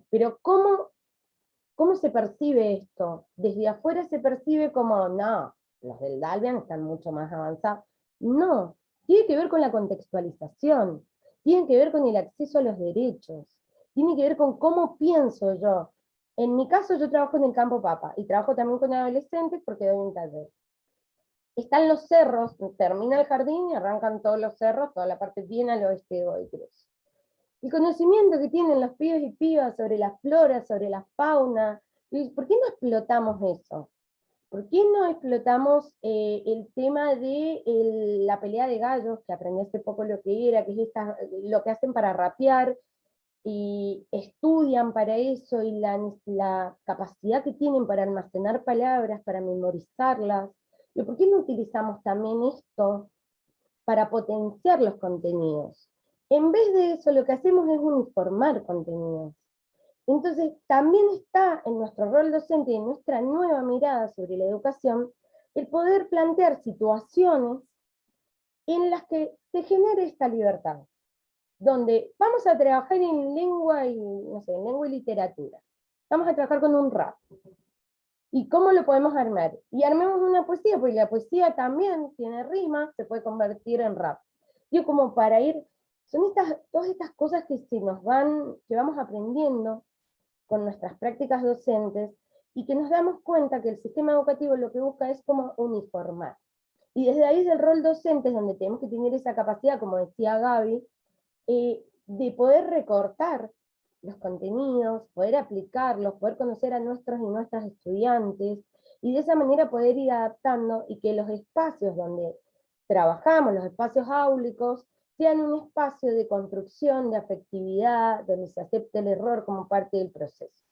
Speaker 1: Pero ¿cómo se percibe esto? Desde afuera se percibe como, no, los del Dalbian están mucho más avanzados. No, tiene que ver con la contextualización, tiene que ver con el acceso a los derechos, tiene que ver con cómo pienso yo. En mi caso yo trabajo en el Campo Papa, y trabajo también con adolescentes porque doy un taller. Están los cerros, termina el jardín y arrancan todos los cerros, toda la parte bien al oeste de Godoy Cruz. El conocimiento que tienen los pibes y pibas sobre la flora, sobre la fauna, ¿por qué no explotamos eso? ¿Por qué no explotamos el tema de la pelea de gallos, que aprendí hace poco lo que era, que es lo que hacen para rapear, y estudian para eso, y la capacidad que tienen para almacenar palabras, para memorizarlas? ¿Y por qué no utilizamos también esto para potenciar los contenidos? En vez de eso, lo que hacemos es uniformar contenidos. Entonces, también está en nuestro rol docente y en nuestra nueva mirada sobre la educación, el poder plantear situaciones en las que se genere esta libertad, donde vamos a trabajar en lengua y, no sé, en lengua y literatura. Vamos a trabajar con un rap. ¿Y cómo lo podemos armar? Y armemos una poesía, porque la poesía también tiene rima, se puede convertir en rap. Yo como para ir, son todas estas cosas que que vamos aprendiendo con nuestras prácticas docentes, y que nos damos cuenta que el sistema educativo lo que busca es como uniformar. Y desde ahí es el rol docente, es donde tenemos que tener esa capacidad, como decía Gaby, de poder recortar los contenidos, poder aplicarlos, poder conocer a nuestros y nuestras estudiantes, y de esa manera poder ir adaptando y que los espacios donde trabajamos, los espacios áulicos, sean un espacio de construcción, de afectividad, donde se acepte el error como parte del proceso.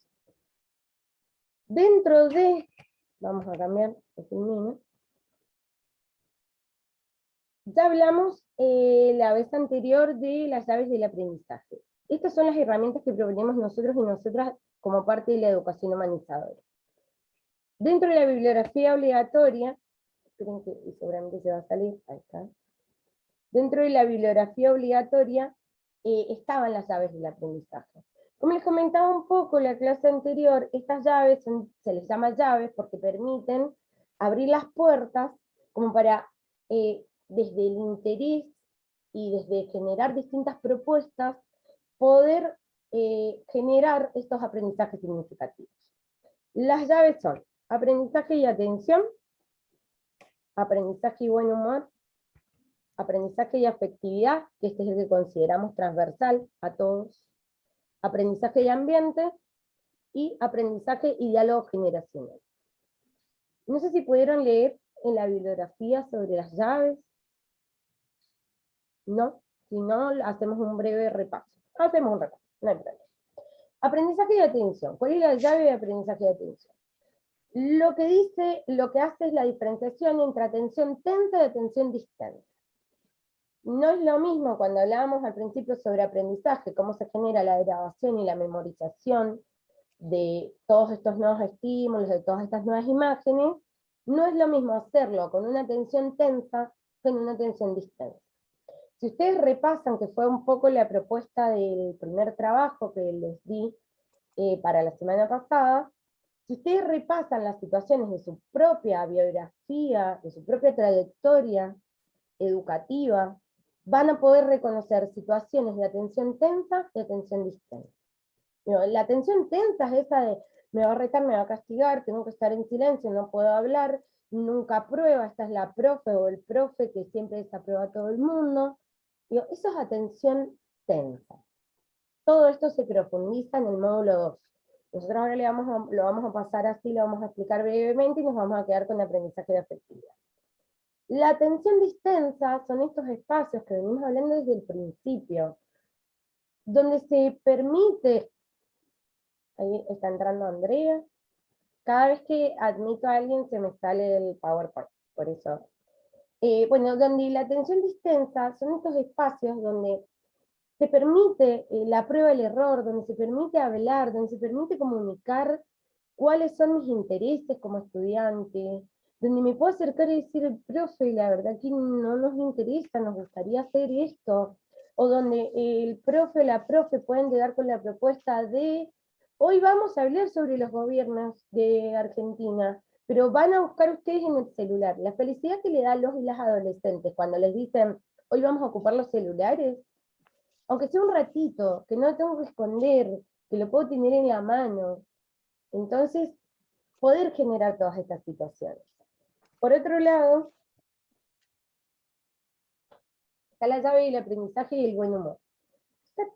Speaker 1: Dentro de, vamos a cambiar el filmino, ya hablamos la vez anterior de las llaves del aprendizaje. Estas son las herramientas que proponemos nosotros y nosotras como parte de la educación humanizadora. Dentro de la bibliografía obligatoria, esperen que seguramente se va a salir, ahí está. Dentro de la bibliografía obligatoria estaban las llaves del aprendizaje. Como les comentaba un poco en la clase anterior, estas llaves se les llama llaves porque permiten abrir las puertas como para, desde el interés y desde generar distintas propuestas, poder generar estos aprendizajes significativos. Las llaves son aprendizaje y atención, aprendizaje y buen humor, aprendizaje y afectividad, que este es el que consideramos transversal a todos, aprendizaje y ambiente, y aprendizaje y diálogo generacional. No sé si pudieron leer en la bibliografía sobre las llaves. ¿No? Si no, hacemos un breve repaso. Hacemos un repaso, no hay problema. Aprendizaje y atención. ¿Cuál es la llave de aprendizaje y atención? Lo que hace es la diferenciación entre atención tensa y atención distensa. No es lo mismo cuando hablábamos al principio sobre aprendizaje, cómo se genera la grabación y la memorización de todos estos nuevos estímulos, de todas estas nuevas imágenes, no es lo mismo hacerlo con una atención tensa que con una atención distensa. Si ustedes repasan, que fue un poco la propuesta del primer trabajo que les di para la semana pasada, si ustedes repasan las situaciones de su propia biografía, de su propia trayectoria educativa, van a poder reconocer situaciones de atención tensa y atención distensa. La atención tensa es esa de, me va a retar, me va a castigar, tengo que estar en silencio, no puedo hablar, nunca aprueba, esta es la profe o el profe que siempre desaprueba a todo el mundo. Eso es atención tensa. Todo esto se profundiza en el módulo 2. Nosotros ahora lo vamos a pasar así, lo vamos a explicar brevemente y nos vamos a quedar con el aprendizaje de afectividad. La atención distensa son estos espacios que venimos hablando desde el principio, donde se permite, ahí está entrando Andrea, cada vez que admito a alguien se me sale el PowerPoint, por eso. Bueno, donde la atención distensa son estos espacios donde se permite la prueba del error, donde se permite hablar, donde se permite comunicar cuáles son mis intereses como estudiante, donde me puedo acercar y decir, profe, la verdad que no nos interesa, nos gustaría hacer esto, o donde el profe o la profe pueden llegar con la propuesta de, hoy vamos a hablar sobre los gobiernos de Argentina, pero van a buscar ustedes en el celular. La felicidad que le da a los y las adolescentes cuando les dicen, hoy vamos a ocupar los celulares, aunque sea un ratito, que no lo tengo que esconder, que lo puedo tener en la mano. Entonces, poder generar todas estas situaciones. Por otro lado, está la llave del aprendizaje y el buen humor. Está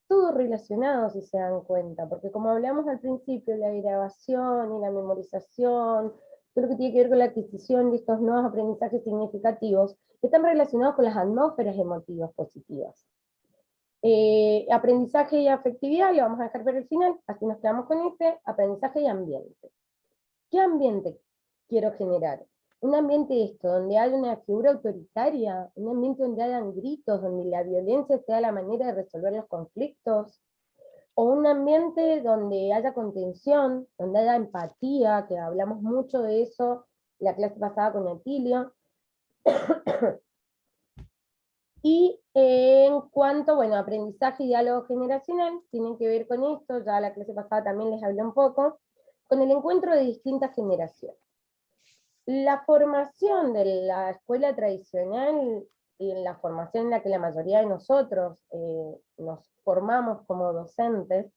Speaker 1: todo relacionado, si se dan cuenta, porque como hablamos al principio, la grabación y la memorización, todo lo que tiene que ver con la adquisición de estos nuevos aprendizajes significativos, están relacionados con las atmósferas emotivas positivas. Aprendizaje y afectividad, lo vamos a dejar para el final, así nos quedamos con este, aprendizaje y ambiente. ¿Qué ambiente quiero generar? Un ambiente donde haya una figura autoritaria, un ambiente donde hayan gritos, donde la violencia sea la manera de resolver los conflictos, o un ambiente donde haya contención, donde haya empatía, que hablamos mucho de eso la clase pasada con Atilio. Y en cuanto, bueno, aprendizaje y diálogo generacional, tienen que ver con esto, ya la clase pasada también les hablé un poco, con el encuentro de distintas generaciones. La formación de la escuela tradicional, y la formación en la que la mayoría de nosotros nos formamos como docentes,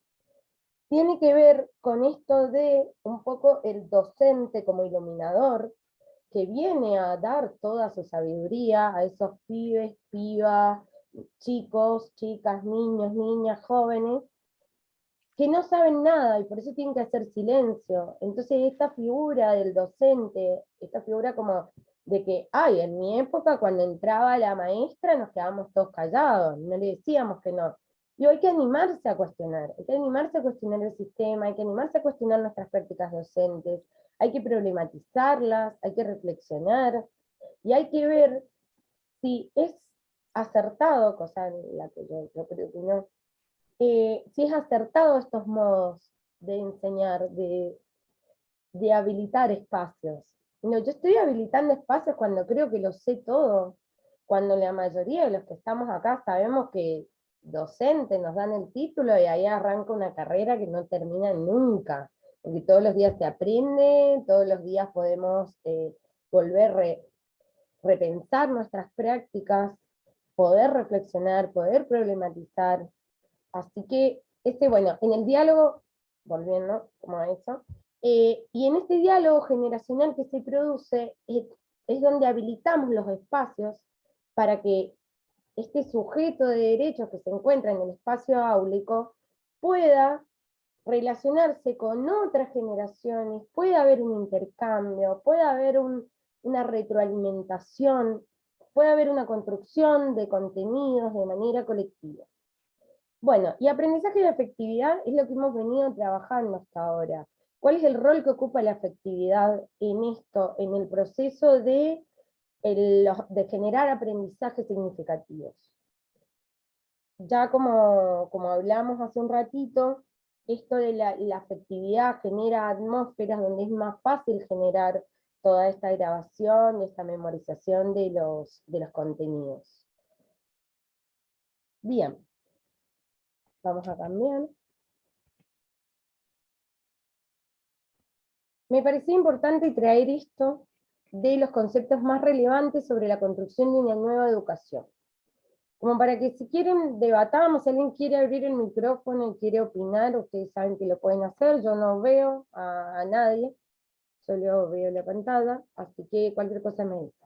Speaker 1: tiene que ver con esto de un poco el docente como iluminador, que viene a dar toda su sabiduría a esos pibes, pibas, chicos, chicas, niños, niñas, jóvenes, que no saben nada y por eso tienen que hacer silencio. Entonces esta figura del docente, esta figura como de que, ay, en mi época cuando entraba la maestra nos quedábamos todos callados, no le decíamos que no. Y hay que animarse a cuestionar, hay que animarse a cuestionar el sistema, hay que animarse a cuestionar nuestras prácticas docentes, hay que problematizarlas, hay que reflexionar, y hay que ver si es acertado, cosa en la que yo creo que no, si es acertado estos modos de enseñar, de habilitar espacios. No, yo estoy habilitando espacios cuando creo que lo sé todo, cuando la mayoría de los que estamos acá sabemos que docente nos dan el título y ahí arranca una carrera que no termina nunca, porque todos los días se aprende, todos los días podemos volver repensar nuestras prácticas, poder reflexionar, poder problematizar. Así que, bueno, en el diálogo, volviendo como a eso, y en este diálogo generacional que se produce, es donde habilitamos los espacios para que este sujeto de derechos que se encuentra en el espacio áulico pueda relacionarse con otras generaciones, pueda haber un intercambio, pueda haber una retroalimentación, puede haber una construcción de contenidos de manera colectiva. Bueno, y aprendizaje de afectividad es lo que hemos venido trabajando hasta ahora. ¿Cuál es el rol que ocupa la afectividad en esto, en el proceso de generar aprendizajes significativos? Ya como hablamos hace un ratito, esto de la afectividad genera atmósferas donde es más fácil generar toda esta grabación, esta memorización de los contenidos. Bien. Vamos a cambiar. Me parecía importante traer esto de los conceptos más relevantes sobre la construcción de una nueva educación. Como para que si quieren debatamos, si alguien quiere abrir el micrófono y quiere opinar, ustedes saben que lo pueden hacer, yo no veo a nadie, solo veo la pantalla, así que cualquier cosa me dice.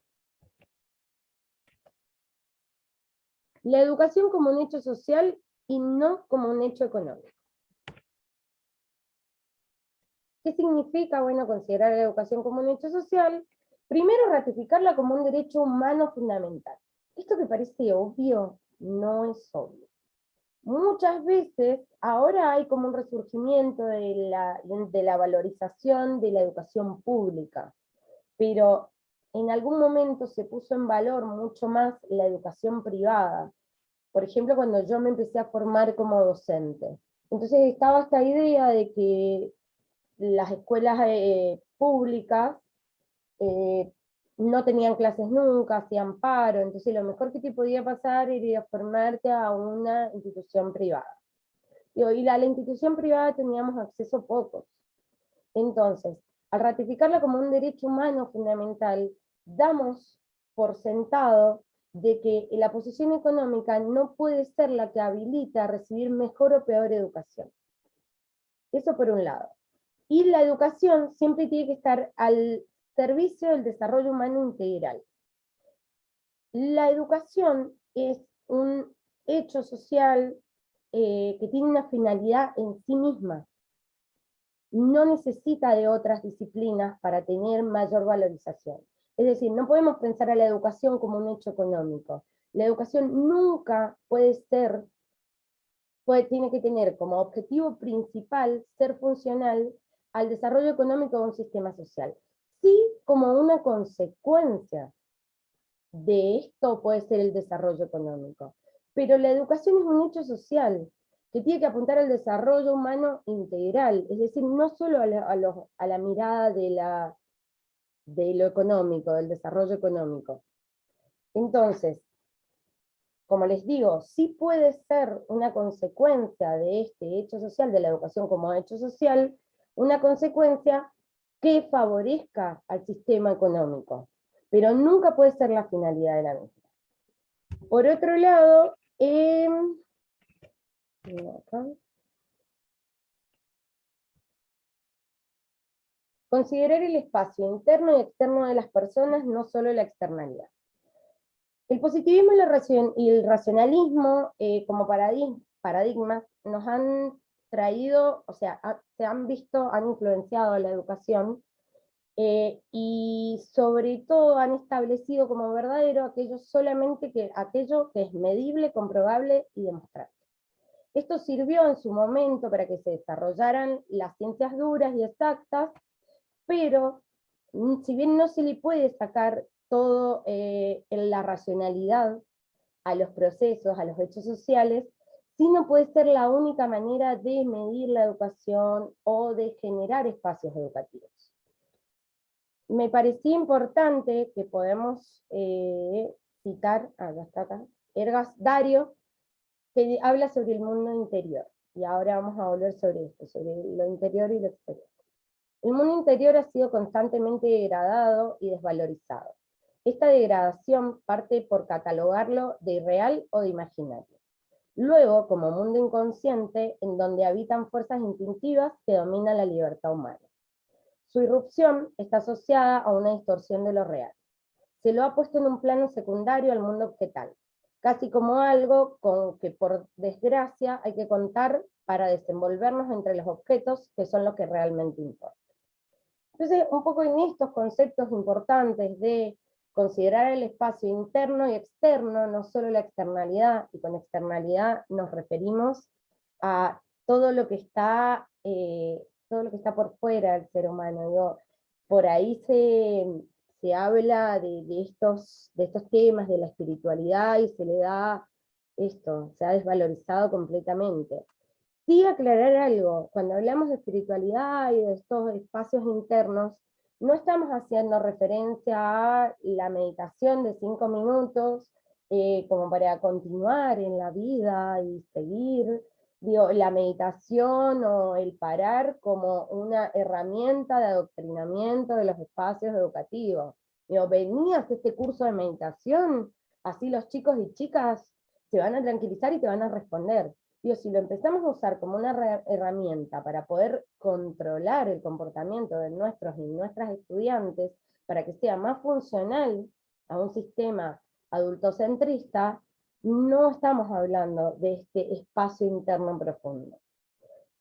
Speaker 1: La educación como un hecho social y no como un hecho económico. ¿Qué significa, bueno, considerar la educación como un hecho social? Primero, ratificarla como un derecho humano fundamental. Esto que parece obvio, no es obvio. Muchas veces, ahora hay como un resurgimiento de la valorización de la educación pública, pero en algún momento se puso en valor mucho más la educación privada. Por ejemplo, cuando yo me empecé a formar como docente. Entonces estaba esta idea de que las escuelas públicas no tenían clases nunca, hacían paro, entonces lo mejor que te podía pasar era ir a formarte a una institución privada. Y a la institución privada teníamos acceso pocos. Entonces, al ratificarla como un derecho humano fundamental, damos por sentado de que la posición económica no puede ser la que habilita a recibir mejor o peor educación. Eso por un lado. Y la educación siempre tiene que estar al servicio del desarrollo humano integral. La educación es un hecho social que tiene una finalidad en sí misma. No necesita de otras disciplinas para tener mayor valorización. Es decir, no podemos pensar a la educación como un hecho económico. La educación nunca tiene que tener como objetivo principal ser funcional al desarrollo económico de un sistema social. Sí, como una consecuencia de esto puede ser el desarrollo económico. Pero la educación es un hecho social que tiene que apuntar al desarrollo humano integral, es decir, no solo a la mirada de lo económico, del desarrollo económico. Entonces, como les digo, sí puede ser una consecuencia de este hecho social, de la educación como hecho social, una consecuencia que favorezca al sistema económico, pero nunca puede ser la finalidad de la misma. Por otro lado, Considerar el espacio interno y externo de las personas, no solo la externalidad. El positivismo y el racionalismo como paradigmas nos han traído, o sea, se han visto, han influenciado la educación, y sobre todo han establecido como verdadero aquello que es medible, comprobable y demostrable. Esto sirvió en su momento para que se desarrollaran las ciencias duras y exactas, pero si bien no se le puede sacar todo en la racionalidad a los procesos, a los hechos sociales, sí no puede ser la única manera de medir la educación o de generar espacios educativos. Me parecía importante que podemos citar, ya está acá, Ergas Dario, que habla sobre el mundo interior, y ahora vamos a volver sobre esto, sobre lo interior y lo exterior. El mundo interior ha sido constantemente degradado y desvalorizado. Esta degradación parte por catalogarlo de irreal o de imaginario. Luego, como mundo inconsciente, en donde habitan fuerzas instintivas que dominan la libertad humana. Su irrupción está asociada a una distorsión de lo real. Se lo ha puesto en un plano secundario al mundo objetal, casi como algo con que por desgracia hay que contar para desenvolvernos entre los objetos que son los que realmente importan. Entonces, un poco en estos conceptos importantes de considerar el espacio interno y externo, no solo la externalidad, y con externalidad nos referimos a todo lo que está por fuera del ser humano. Digo, por ahí se habla de estos temas, de la espiritualidad, y se le da esto, se ha desvalorizado completamente. Sí, aclarar algo, cuando hablamos de espiritualidad y de estos espacios internos, no estamos haciendo referencia a la meditación de 5 minutos, como para continuar en la vida y seguir, digo, la meditación o el parar como una herramienta de adoctrinamiento de los espacios educativos. Digo, venías a este curso de meditación, así los chicos y chicas se van a tranquilizar y te van a responder. Digo, si lo empezamos a usar como una herramienta para poder controlar el comportamiento de nuestros y nuestras estudiantes, para que sea más funcional a un sistema adultocentrista, no estamos hablando de este espacio interno profundo.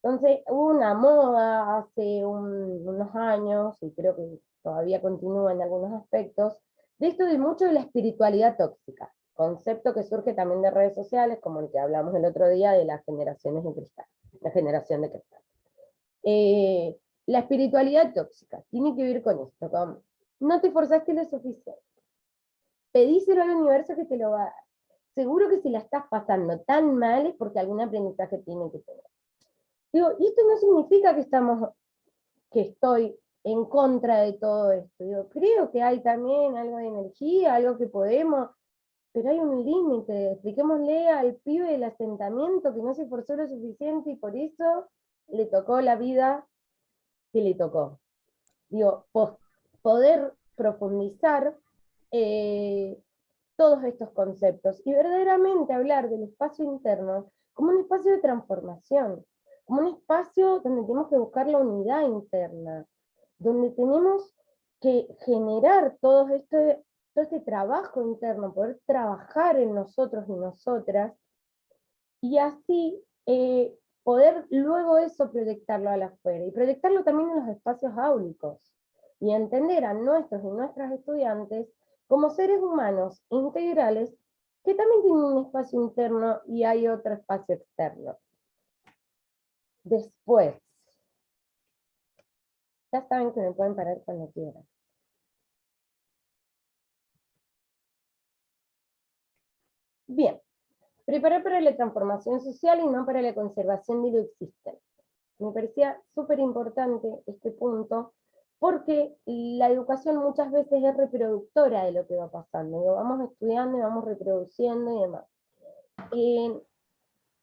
Speaker 1: Entonces, hubo una moda hace unos años, y creo que todavía continúa en algunos aspectos, de esto de mucho de la espiritualidad tóxica, concepto que surge también de redes sociales, como el que hablamos el otro día de las generaciones de cristal, la generación de cristal. La espiritualidad tóxica tiene que ver con esto, con no te forzaste lo suficiente, pedíselo al universo que te lo va a dar. Seguro que si la estás pasando tan mal es porque algún aprendizaje tiene que tener. Digo, y esto no significa que estoy en contra de todo esto. Digo, creo que hay también algo de energía, algo que podemos, pero hay un límite. Expliquémosle al pibe del asentamiento que no se esforzó lo suficiente y por eso le tocó la vida que le tocó. Digo, poder profundizar todos estos conceptos y verdaderamente hablar del espacio interno como un espacio de transformación, como un espacio donde tenemos que buscar la unidad interna, donde tenemos que generar todo este trabajo interno, poder trabajar en nosotros y nosotras, y así poder luego eso proyectarlo a la afuera, y proyectarlo también en los espacios áulicos, y entender a nuestros y nuestras estudiantes como seres humanos integrales que también tienen un espacio interno y hay otro espacio externo. Después, ya saben que me pueden parar cuando quieran. Bien, preparar para la transformación social y no para la conservación de lo existente. Me parecía súper importante este punto, porque la educación muchas veces es reproductora de lo que va pasando. Digo, vamos estudiando y vamos reproduciendo y demás.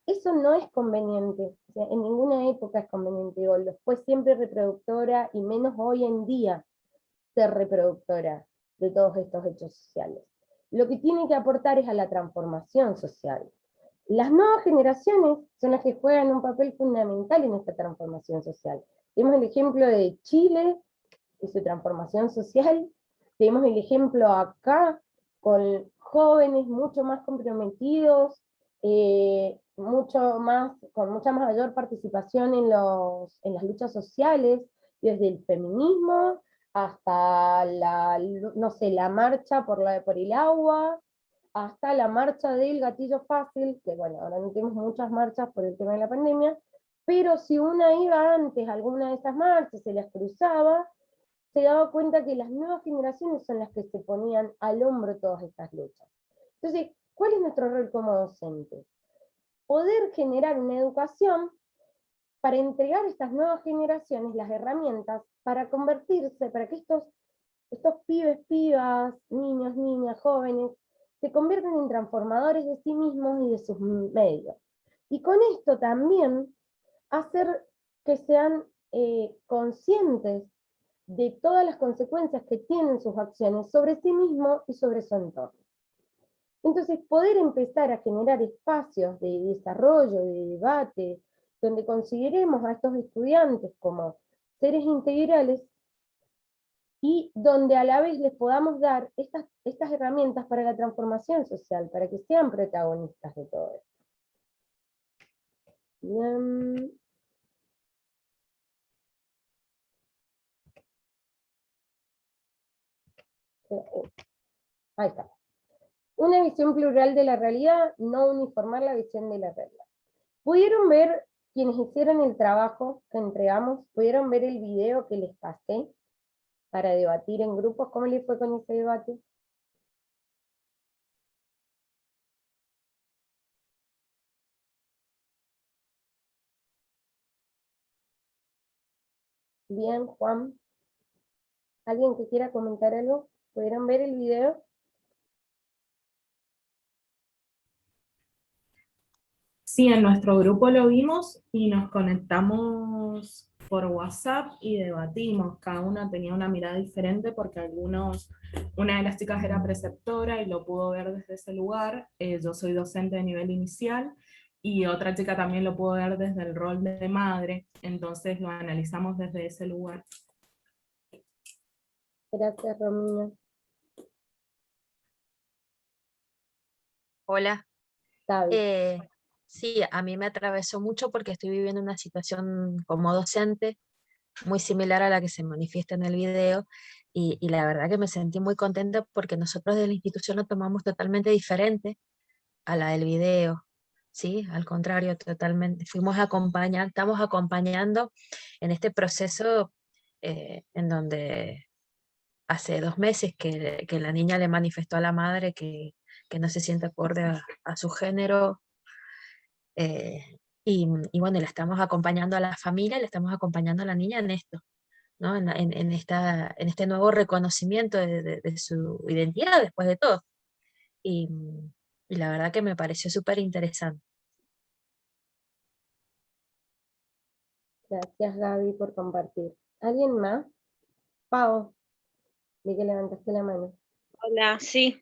Speaker 1: Eso no es conveniente, o sea, en ninguna época es conveniente. Digo, lo fue siempre reproductora, y menos hoy en día ser reproductora de todos estos hechos sociales. Lo que tiene que aportar es a la transformación social. Las nuevas generaciones son las que juegan un papel fundamental en esta transformación social. Tenemos el ejemplo de Chile, y su transformación social. Tenemos el ejemplo acá, con jóvenes mucho más comprometidos, con mucha mayor participación en las luchas sociales, desde el feminismo hasta no sé, la marcha por el agua, hasta la marcha del gatillo fácil, que bueno, ahora no tenemos muchas marchas por el tema de la pandemia, pero si una iba antes a alguna de esas marchas, se las cruzaba, se daba cuenta que las nuevas generaciones son las que se ponían al hombro todas estas luchas. Entonces, ¿cuál es nuestro rol como docentes? Poder generar una educación para entregar a estas nuevas generaciones las herramientas para convertirse, para que estos pibes, pibas, niños, niñas, jóvenes, se conviertan en transformadores de sí mismos y de sus medios. Y con esto también hacer que sean conscientes de todas las consecuencias que tienen sus acciones sobre sí mismos y sobre su entorno. Entonces, poder empezar a generar espacios de desarrollo, de debate, donde consideremos a estos estudiantes como seres integrales y donde a la vez les podamos dar estas herramientas para la transformación social, para que sean protagonistas de todo esto. Bien. Ahí está. Una visión plural de la realidad, no uniformar la visión de la realidad. ¿Pudieron ver, quienes hicieron el trabajo que entregamos, pudieron ver el video que les pasé para debatir en grupos? ¿Cómo les fue con ese debate? Bien, Juan. ¿Alguien que quiera comentar algo? ¿Pudieron ver el video?
Speaker 6: Sí, en nuestro grupo lo vimos y nos conectamos por WhatsApp y debatimos. Cada una tenía una mirada diferente porque una de las chicas era preceptora y lo pudo ver desde ese lugar. Yo soy docente de nivel inicial y otra chica también lo pudo ver desde el rol de madre. Entonces lo analizamos desde ese lugar.
Speaker 1: Gracias, Romina.
Speaker 3: Hola.
Speaker 1: Tavi.
Speaker 3: Sí, a mí me atravesó mucho porque estoy viviendo una situación como docente muy similar a la que se manifiesta en el video, y la verdad que me sentí muy contenta porque nosotros de la institución lo tomamos totalmente diferente a la del video, ¿sí? Al contrario, totalmente. Estamos acompañando en este proceso en donde hace 2 meses que la niña le manifestó a la madre que no se siente acorde a su género. Y bueno, le estamos acompañando a la familia, le estamos acompañando a la niña en esto, ¿no? En este nuevo reconocimiento de su identidad después de todo. Y, y la verdad que me pareció súper interesante.
Speaker 1: Gracias, Gaby, por compartir. ¿Alguien más? Pau, vi que levantaste la mano.
Speaker 5: Hola, sí.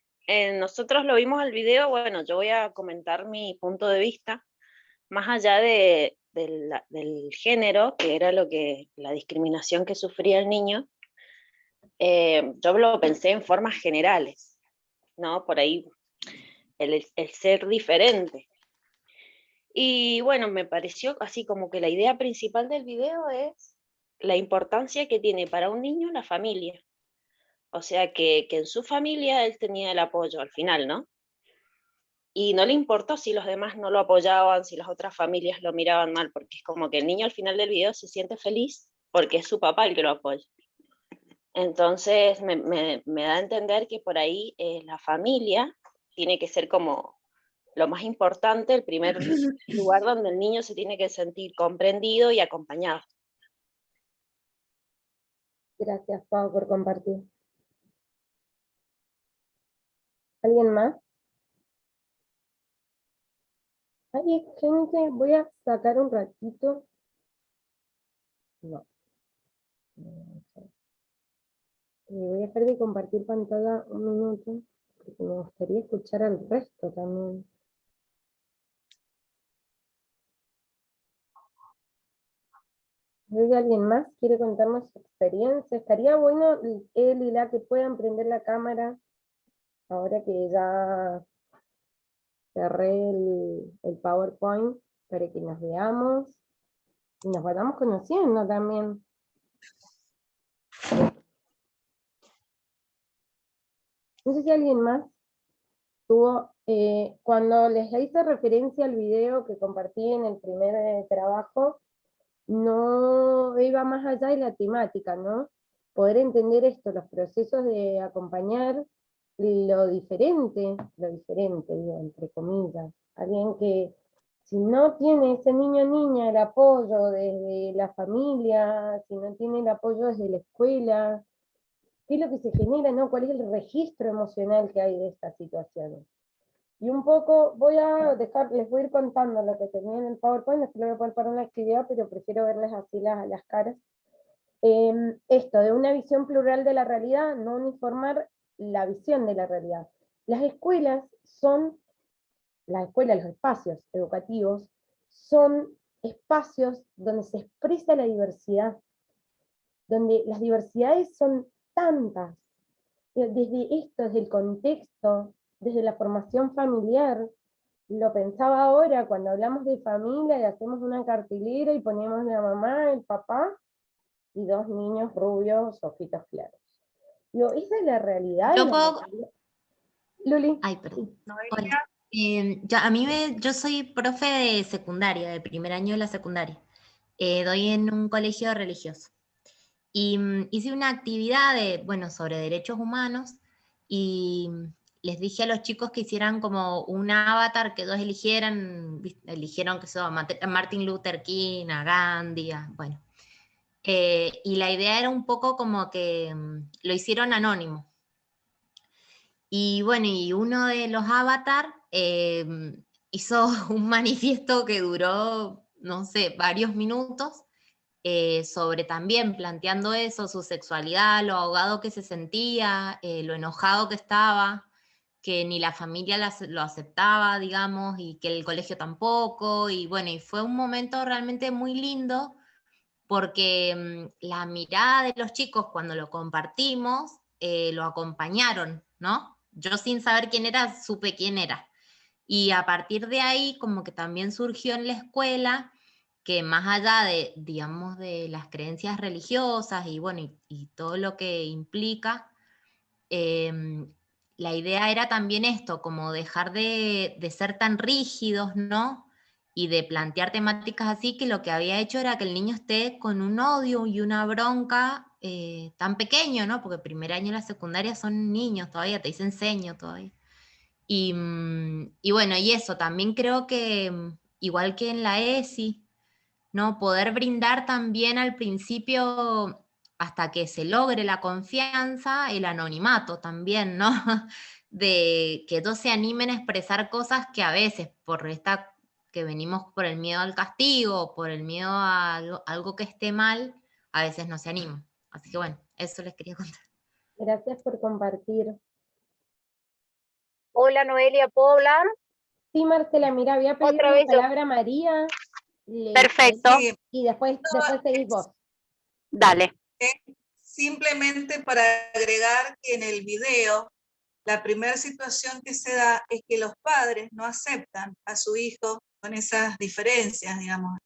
Speaker 5: Nosotros lo vimos el video, bueno, yo voy a comentar mi punto de vista, más allá del género, que era la discriminación que sufría el niño. Yo lo pensé en formas generales, ¿no? Por ahí el ser diferente. Y bueno, me pareció así como que la idea principal del video es la importancia que tiene para un niño la familia. O sea, que en su familia él tenía el apoyo al final, ¿no? Y no le importó si los demás no lo apoyaban, si las otras familias lo miraban mal, porque es como que el niño al final del video se siente feliz porque es su papá el que lo apoya. Entonces me da a entender que por ahí la familia tiene que ser como lo más importante, el primer lugar donde el niño se tiene que sentir comprendido y acompañado.
Speaker 1: Gracias, Pau, por compartir. ¿Alguien más? Hay gente, voy a sacar un ratito. No. Voy a dejar de compartir pantalla un minuto, porque me gustaría escuchar al resto también. No sé si alguien más quiere contarnos su experiencia. Estaría bueno él y la que puedan prender la cámara ahora que ya cerré el PowerPoint para que nos veamos y nos vayamos conociendo también. No sé si alguien más tuvo, cuando les hice referencia al video que compartí en el primer trabajo, no iba más allá de la temática, ¿no? Poder entender esto, los procesos de acompañar lo diferente, digo, entre comillas. Alguien que si no tiene ese niño o niña el apoyo desde la familia, si no tiene el apoyo desde la escuela, ¿qué es lo que se genera, no? ¿Cuál es el registro emocional que hay de estas situaciones? Y un poco les voy a ir contando lo que tenía en el PowerPoint, después lo voy a poner para una actividad, pero prefiero verles así las caras. Esto, de una visión plural de la realidad, no uniformar la visión de la realidad. Las escuelas, los espacios educativos, son espacios donde se expresa la diversidad, donde las diversidades son tantas, desde esto, desde el contexto, desde la formación familiar. Lo pensaba ahora cuando hablamos de familia y hacemos una cartelera y ponemos la mamá, el papá y 2 niños rubios, ojitos claros. Digo, esa es la realidad.
Speaker 7: Yo puedo...
Speaker 1: Luli.
Speaker 7: Ay, perdón. Hola. Yo soy profe de secundaria, de primer año de la secundaria. Doy en un colegio religioso. Y hice una actividad sobre derechos humanos y les dije a los chicos que hicieran como un avatar que ellos eligieron que sea Martin Luther King, a Gandhi, bueno. Y la idea era un poco como que lo hicieron anónimo. Y bueno, y uno de los avatar hizo un manifiesto que duró, no sé, varios minutos, sobre también planteando eso, su sexualidad, lo ahogado que se sentía, lo enojado que estaba, que ni la familia lo aceptaba, digamos, y que el colegio tampoco, y bueno, y fue un momento realmente muy lindo, porque la mirada de los chicos cuando lo compartimos, lo acompañaron, ¿no? Yo sin saber quién era, supe quién era. Y a partir de ahí, como que también surgió en la escuela, que más allá de, digamos, de las creencias religiosas y bueno, y todo lo que implica, la idea era también esto, como dejar de ser tan rígidos, ¿no? Y de plantear temáticas así, que lo que había hecho era que el niño esté con un odio y una bronca tan pequeño, ¿no? Porque primer año de la secundaria son niños todavía, te dicen seño todavía. Y bueno, y eso, también creo que, igual que en la ESI, ¿no? Poder brindar también al principio, hasta que se logre la confianza, el anonimato también, ¿no? De que todos se animen a expresar cosas que a veces, que venimos por el miedo al castigo, por el miedo a algo que esté mal, a veces no se animan. Así que bueno, eso les quería contar.
Speaker 1: Gracias por compartir.
Speaker 2: Hola Noelia, ¿puedo hablar?
Speaker 1: Sí, Marcela, mira, había pedido la palabra María.
Speaker 2: Perfecto.
Speaker 1: Y después seguís vos.
Speaker 2: Dale.
Speaker 8: Simplemente para agregar que en el video, la primera situación que se da es que los padres no aceptan a su hijo con esas diferencias, digamos.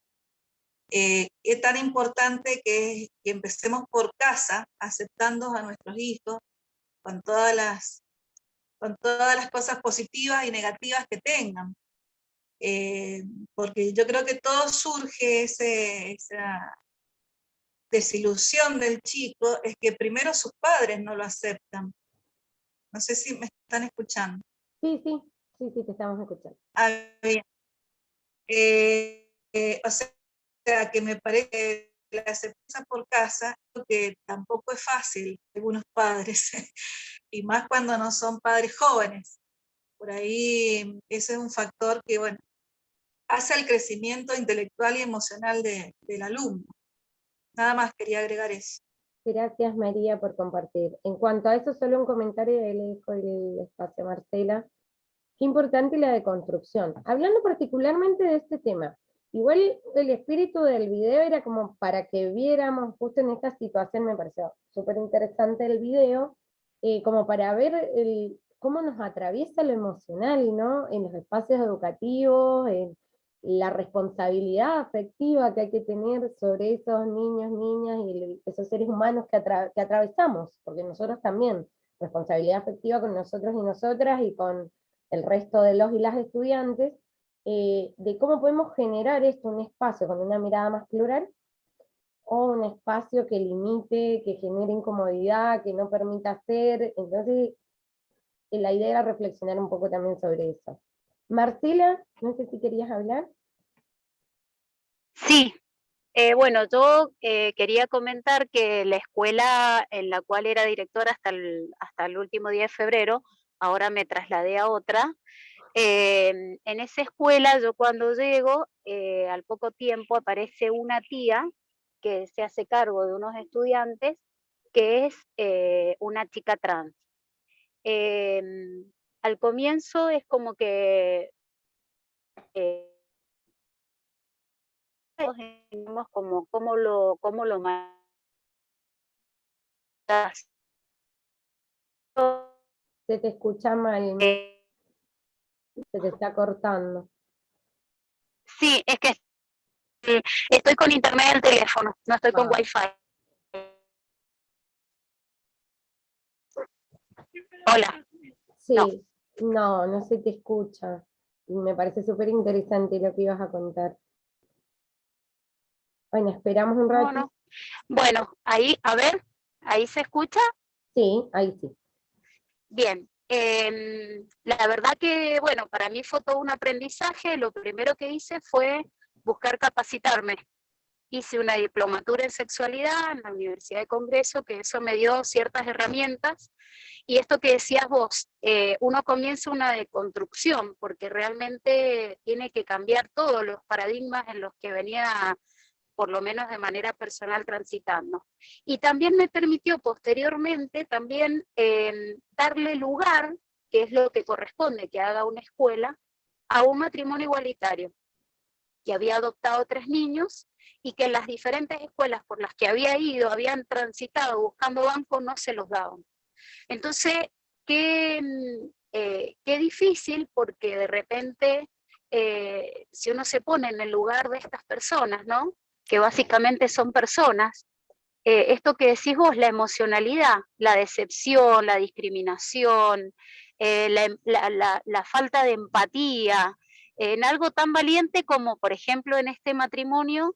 Speaker 8: Es tan importante que empecemos por casa, aceptando a nuestros hijos con todas las cosas positivas y negativas que tengan. Porque yo creo que todo surge, esa desilusión del chico, es que primero sus padres no lo aceptan. No sé si me están escuchando.
Speaker 1: Sí, te estamos escuchando.
Speaker 8: Bien. O sea, que me parece que la aceptación por casa, que tampoco es fácil algunos padres, y más cuando no son padres jóvenes. Por ahí ese es un factor que, bueno, hace el crecimiento intelectual y emocional del alumno. Nada más quería agregar eso.
Speaker 1: Gracias María por compartir. En cuanto a eso, solo un comentario y le dejo el espacio a Marcela. Qué importante la deconstrucción. Hablando particularmente de este tema, Igual el espíritu del video era como para que viéramos, justo en esta situación me pareció súper interesante el video, como para ver cómo nos atraviesa lo emocional, ¿no? En los espacios educativos, en la responsabilidad afectiva que hay que tener sobre esos niños, niñas y esos seres humanos que atravesamos, porque nosotros también, responsabilidad afectiva con nosotros y nosotras y con el resto de los y las estudiantes, de cómo podemos generar esto, un espacio con una mirada más plural, o un espacio que limite, que genere incomodidad, que no permita hacer. Entonces, la idea era reflexionar un poco también sobre eso. Marcela, no sé si querías hablar.
Speaker 2: Sí, bueno, yo quería comentar que la escuela en la cual era directora hasta el último día de febrero, ahora me trasladé a otra. En esa escuela, yo cuando llego, al poco tiempo aparece una tía que se hace cargo de unos estudiantes, que es una chica trans. Al comienzo es como que todos como cómo lo manejas.
Speaker 1: Se te escucha mal, se te está cortando.
Speaker 2: Sí, es que estoy con internet en el teléfono, no estoy con wifi. Hola.
Speaker 1: Sí, no se te escucha. Y me parece súper interesante lo que ibas a contar. Bueno, esperamos un rato.
Speaker 2: No. Bueno, ahí, a ver, ¿ahí se escucha?
Speaker 1: Sí, ahí sí.
Speaker 2: Bien. La verdad que, bueno, para mí fue todo un aprendizaje. Lo primero que hice fue buscar capacitarme. Hice una diplomatura en sexualidad en la Universidad de Congreso, que eso me dio ciertas herramientas. Y esto que decías vos, uno comienza una deconstrucción, porque realmente tiene que cambiar todos los paradigmas en los que venía, por lo menos de manera personal, transitando. Y también me permitió posteriormente también darle lugar, que es lo que corresponde que haga una escuela, a un matrimonio igualitario, que había adoptado 3 niños y que en las diferentes escuelas por las que había ido, habían transitado buscando banco, no se los daban. Entonces, qué difícil, porque de repente, si uno se pone en el lugar de estas personas, ¿no? Que básicamente son personas, esto que decís vos, la emocionalidad, la decepción, la discriminación, la falta de empatía, en algo tan valiente como, por ejemplo, en este matrimonio,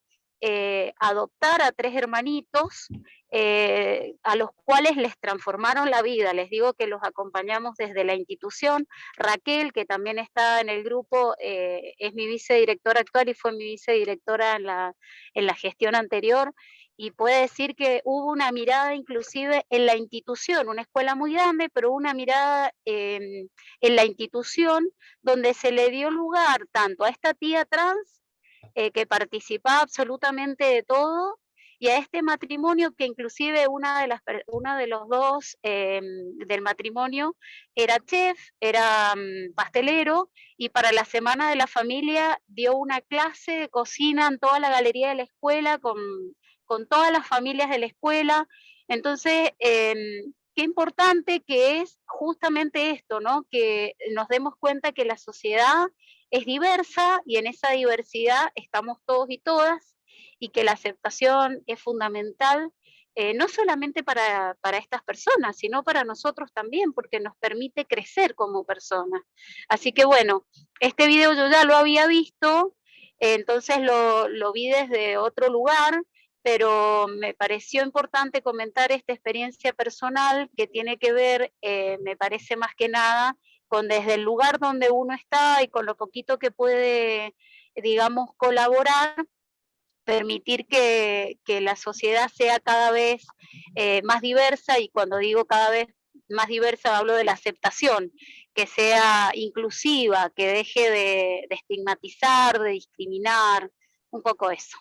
Speaker 2: adoptar a 3 hermanitos, a los cuales les transformaron la vida. Les digo que los acompañamos desde la institución. Raquel, que también está en el grupo, es mi vicedirectora actual y fue mi vicedirectora en la gestión anterior, y puede decir que hubo una mirada inclusive en la institución, una escuela muy grande, pero una mirada en la institución donde se le dio lugar tanto a esta tía trans, que participaba absolutamente de todo, y a este matrimonio que inclusive una de los dos del matrimonio era chef, era pastelero, y para la Semana de la Familia dio una clase de cocina en toda la galería de la escuela con todas las familias de la escuela. Entonces, qué importante que es justamente esto, ¿no? Que nos demos cuenta que la sociedad es diversa y en esa diversidad estamos todos y todas, y que la aceptación es fundamental, no solamente para estas personas, sino para nosotros también, porque nos permite crecer como personas. Así que bueno, este video yo ya lo había visto, entonces lo vi desde otro lugar, pero me pareció importante comentar esta experiencia personal que tiene que ver, me parece más que nada, con desde el lugar donde uno está y con lo poquito que puede, digamos, colaborar, permitir que la sociedad sea cada vez más diversa, y cuando digo cada vez más diversa hablo de la aceptación, que sea inclusiva, que deje de estigmatizar, de discriminar, un poco eso.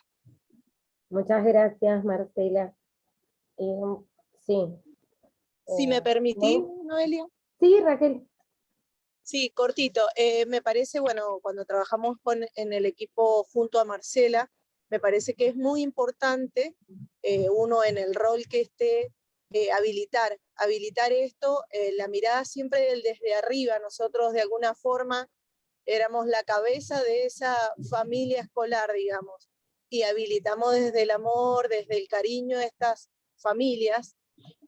Speaker 1: Muchas gracias, Marcela. Sí.
Speaker 9: Si me permitís, Noelia.
Speaker 1: Sí, Raquel.
Speaker 9: Sí, cortito. Me parece, bueno, cuando trabajamos en el equipo junto a Marcela, me parece que es muy importante, uno en el rol que esté, habilitar esto, la mirada siempre desde arriba. Nosotros de alguna forma éramos la cabeza de esa familia escolar, digamos, y habilitamos desde el amor, desde el cariño a estas familias.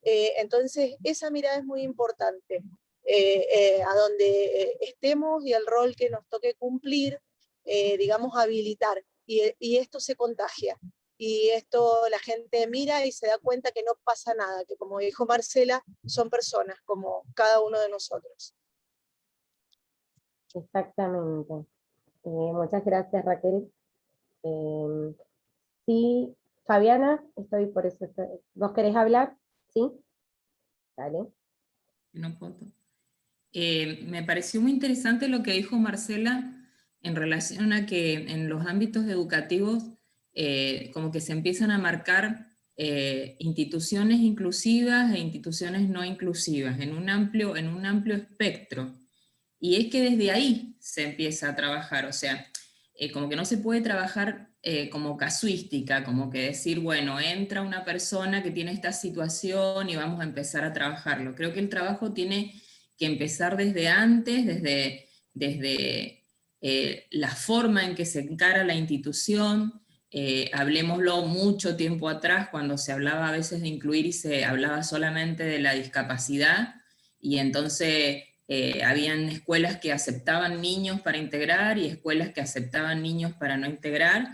Speaker 9: Entonces, esa mirada es muy importante. A donde estemos y el rol que nos toque cumplir, digamos, habilitar. Y esto se contagia. Y esto la gente mira y se da cuenta que no pasa nada, que como dijo Marcela, son personas como cada uno de nosotros.
Speaker 1: Exactamente. Muchas gracias, Raquel. Sí, Fabiana, estoy por eso. ¿Vos querés hablar? ¿Sí? Dale.
Speaker 10: No puedo. Me pareció muy interesante lo que dijo Marcela en relación a que en los ámbitos educativos como que se empiezan a marcar instituciones inclusivas e instituciones no inclusivas en un amplio espectro. Y es que desde ahí se empieza a trabajar, o sea, como que no se puede trabajar como casuística, como que decir, bueno, entra una persona que tiene esta situación y vamos a empezar a trabajarlo. Creo que el trabajo tiene que empezar desde antes, desde la forma en que se encara la institución. Hablemoslo mucho tiempo atrás, cuando se hablaba a veces de incluir y se hablaba solamente de la discapacidad, y entonces habían escuelas que aceptaban niños para integrar y escuelas que aceptaban niños para no integrar.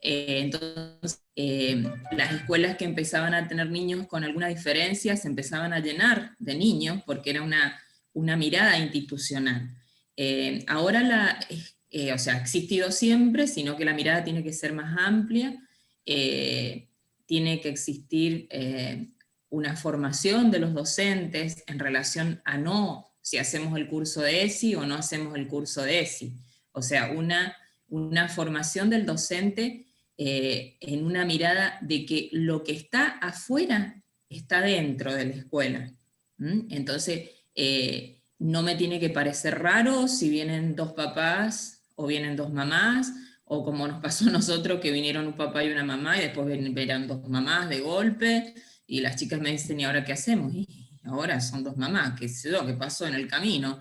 Speaker 10: Entonces, las escuelas que empezaban a tener niños con alguna diferencia se empezaban a llenar de niños porque era una mirada institucional. Ahora o sea, ha existido siempre, sino que la mirada tiene que ser más amplia, tiene que existir una formación de los docentes en relación a no si hacemos el curso de ESI o no hacemos el curso de ESI. O sea, una formación del docente en una mirada de que lo que está afuera está dentro de la escuela. Entonces, no me tiene que parecer raro si vienen dos papás o vienen dos mamás, o como nos pasó a nosotros, que vinieron un papá y una mamá y después verán dos mamás de golpe, y las chicas me dicen, ¿y ahora qué hacemos? Y ahora son dos mamás, qué sé yo, qué pasó en el camino.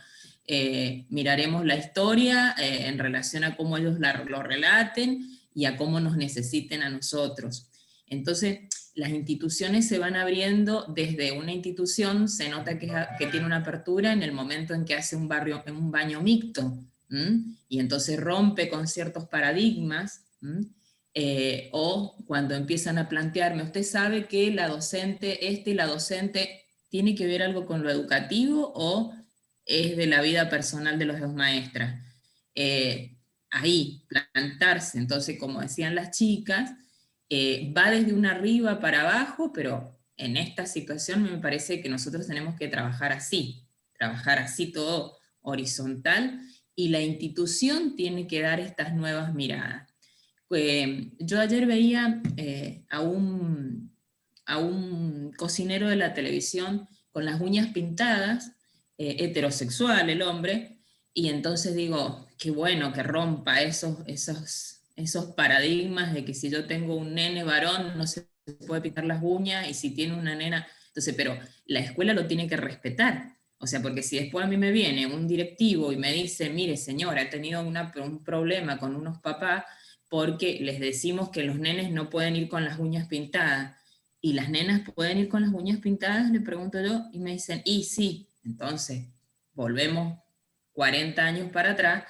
Speaker 10: Miraremos la historia en relación a cómo ellos lo relaten y a cómo nos necesiten a nosotros. Entonces, las instituciones se van abriendo desde una institución, se nota que tiene una apertura en el momento en que hace un baño mixto, y entonces rompe con ciertos paradigmas, o cuando empiezan a plantearme, usted sabe que la docente, y la docente, ¿tiene que ver algo con lo educativo o es de la vida personal de las dos maestras? Ahí, plantarse. Entonces, como decían las chicas, va desde una arriba para abajo, pero en esta situación me parece que nosotros tenemos que trabajar así todo horizontal, y la institución tiene que dar estas nuevas miradas. Yo ayer veía a un cocinero de la televisión con las uñas pintadas, heterosexual el hombre, y entonces digo, qué bueno que rompa esos paradigmas de que si yo tengo un nene varón no se puede pintar las uñas, y si tiene una nena, entonces, pero la escuela lo tiene que respetar. O sea, porque si después a mí me viene un directivo y me dice, mire señora, he tenido un problema con unos papás porque les decimos que los nenes no pueden ir con las uñas pintadas, y las nenas pueden ir con las uñas pintadas, le pregunto yo, y me dicen, y sí, entonces volvemos 40 años para atrás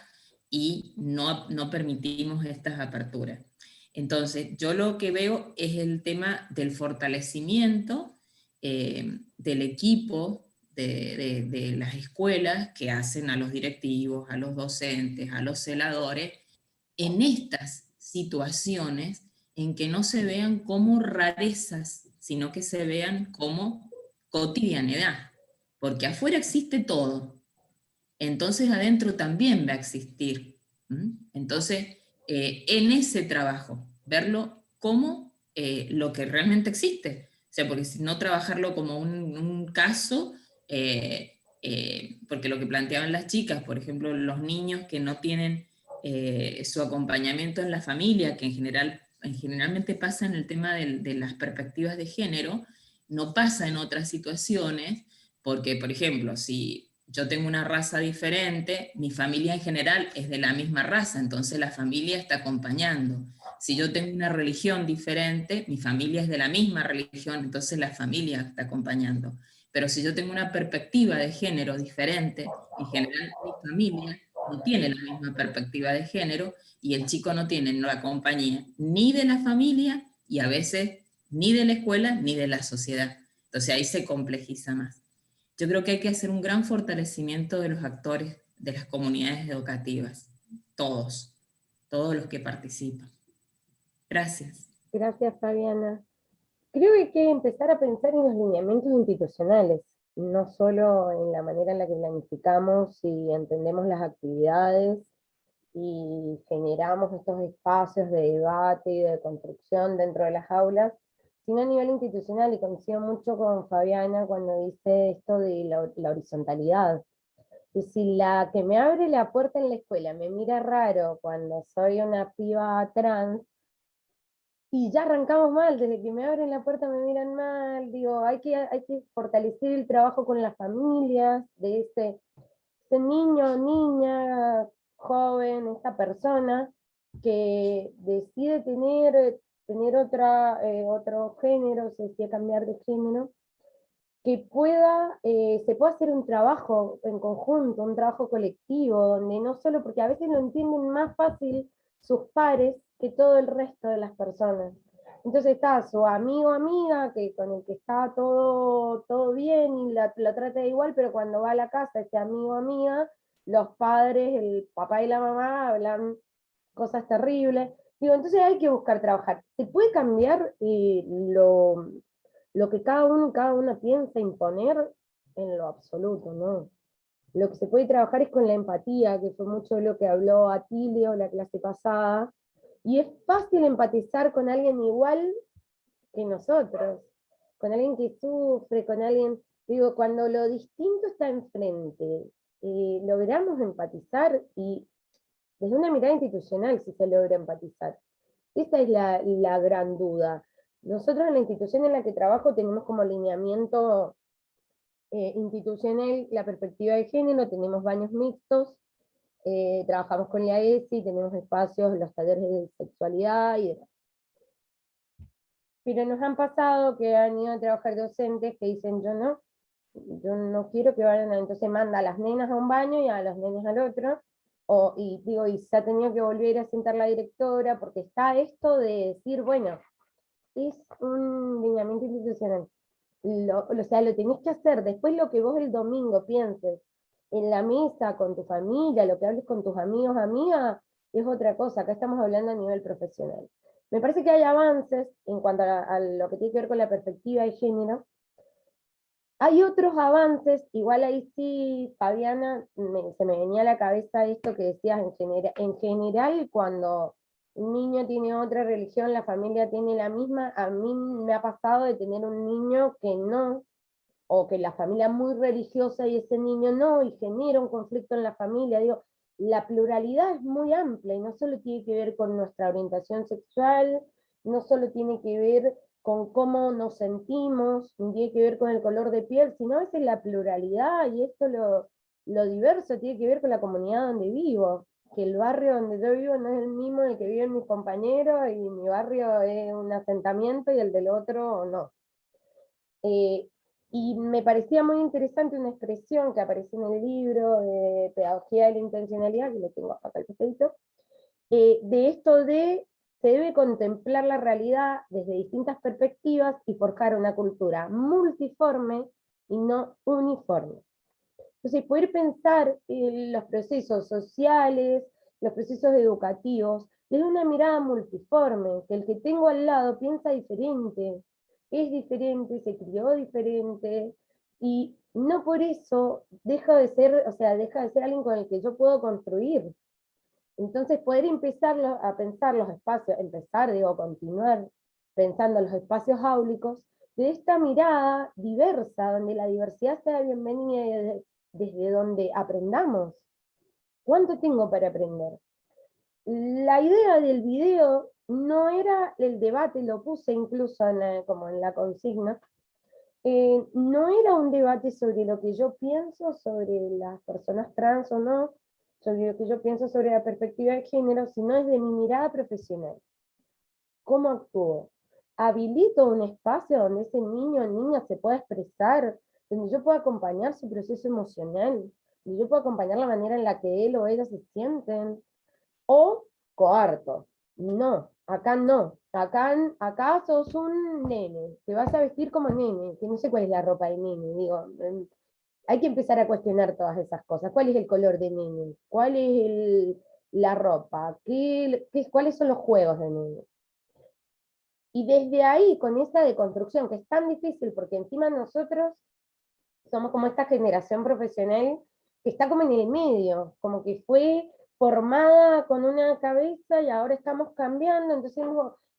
Speaker 10: y no permitimos estas aperturas. Entonces, yo lo que veo es el tema del fortalecimiento del equipo de las escuelas, que hacen a los directivos, a los docentes, a los celadores, en estas situaciones en que no se vean como rarezas, sino que se vean como cotidianidad, porque afuera existe todo, entonces adentro también va a existir. Entonces, en ese trabajo, verlo como lo que realmente existe, o sea, porque si no trabajarlo como un caso, porque lo que planteaban las chicas, por ejemplo, los niños que no tienen su acompañamiento en la familia, que generalmente pasa en el tema de las perspectivas de género, no pasa en otras situaciones, porque, por ejemplo, si yo tengo una raza diferente, mi familia en general es de la misma raza, entonces la familia está acompañando. Si yo tengo una religión diferente, mi familia es de la misma religión, entonces la familia está acompañando. Pero si yo tengo una perspectiva de género diferente, en general mi familia no tiene la misma perspectiva de género y el chico no tiene la compañía ni de la familia y a veces ni de la escuela ni de la sociedad. Entonces ahí se complejiza más. Yo creo que hay que hacer un gran fortalecimiento de los actores de las comunidades educativas, todos los que participan. Gracias.
Speaker 1: Gracias, Fabiana. Creo que hay que empezar a pensar en los lineamientos institucionales, no solo en la manera en la que planificamos y entendemos las actividades y generamos estos espacios de debate y de construcción dentro de las aulas, sino a nivel institucional, y coincido mucho con Fabiana cuando dice esto de la horizontalidad. Y si la que me abre la puerta en la escuela me mira raro cuando soy una piba trans, y ya arrancamos mal, desde que me abren la puerta me miran mal, digo, hay que fortalecer el trabajo con las familias, de ese niño, niña, joven, esta persona que decide tener otro género, se decide cambiar de género, que se pueda hacer un trabajo en conjunto, un trabajo colectivo, donde no solo, porque a veces lo entienden más fácil sus pares que todo el resto de las personas. Entonces está su amigo o amiga, con el que está todo bien y la trata de igual, pero cuando va a la casa ese amigo o amiga, los padres, el papá y la mamá hablan cosas terribles. Digo, entonces hay que buscar trabajar. ¿Se puede cambiar lo que cada uno y cada una piensa imponer? En lo absoluto, ¿no? Lo que se puede trabajar es con la empatía, que fue mucho de lo que habló Atilio la clase pasada, y es fácil empatizar con alguien igual que nosotros, con alguien que sufre, con alguien, digo, cuando lo distinto está enfrente, logramos empatizar, y desde una mirada institucional si se logra empatizar. Esa es la gran duda. Nosotros en la institución en la que trabajo tenemos como lineamiento institucional la perspectiva de género, tenemos baños mixtos, trabajamos con la ESI, tenemos espacios, los talleres de sexualidad y demás. Pero nos han pasado que han ido a trabajar docentes que dicen, yo no quiero que vayan, entonces manda a las nenas a un baño y a los nenes al otro, y se ha tenido que volver a sentar la directora, porque está esto de decir, bueno, es un lineamiento institucional, o sea, lo tenés que hacer, después lo que vos el domingo pienses en la mesa con tu familia, lo que hables con tus amigos, amigas, es otra cosa. Acá estamos hablando a nivel profesional. Me parece que hay avances en cuanto a lo que tiene que ver con la perspectiva de género. Hay otros avances, igual ahí sí, Fabiana, se me venía a la cabeza esto que decías, en general, cuando un niño tiene otra religión, la familia tiene la misma. A mí me ha pasado de tener un niño que no, o que la familia es muy religiosa y ese niño no, y genera un conflicto en la familia. Digo, la pluralidad es muy amplia, y no solo tiene que ver con nuestra orientación sexual, no solo tiene que ver con cómo nos sentimos, ni tiene que ver con el color de piel, sino a veces la pluralidad, y esto lo diverso tiene que ver con la comunidad donde vivo, que el barrio donde yo vivo no es el mismo en el que viven mis compañeros, y mi barrio es un asentamiento y el del otro no. Y me parecía muy interesante una expresión que aparece en el libro de Pedagogía de la Intencionalidad, que lo tengo acá al costadito, de esto de se debe contemplar la realidad desde distintas perspectivas y forjar una cultura multiforme y no uniforme. Entonces, poder pensar los procesos sociales, los procesos educativos, desde una mirada multiforme, que el que tengo al lado piensa diferente, es diferente, se crió diferente, y no por eso deja de ser alguien con el que yo puedo construir. Entonces, poder empezar a pensar los espacios, continuar pensando los espacios áulicos, de esta mirada diversa, donde la diversidad sea bienvenida desde donde aprendamos. ¿Cuánto tengo para aprender? La idea del video no era el debate, lo puse incluso como en la consigna, no era un debate sobre lo que yo pienso sobre las personas trans o no, sobre lo que yo pienso sobre la perspectiva de género, sino desde mi mirada profesional. ¿Cómo actúo? Habilito un espacio donde ese niño o niña se pueda expresar, donde yo pueda acompañar su proceso emocional, donde yo pueda acompañar la manera en la que él o ella se sienten, o coarto. No, acá no. Acá sos un nene, te vas a vestir como nene, que no sé cuál es la ropa de nene, digo, hay que empezar a cuestionar todas esas cosas. ¿Cuál es el color de nene? ¿Cuál es la ropa? ¿Cuáles son los juegos de nene? Y desde ahí, con esa deconstrucción, que es tan difícil, porque encima nosotros somos como esta generación profesional que está como en el medio, como que fue formada con una cabeza y ahora estamos cambiando, entonces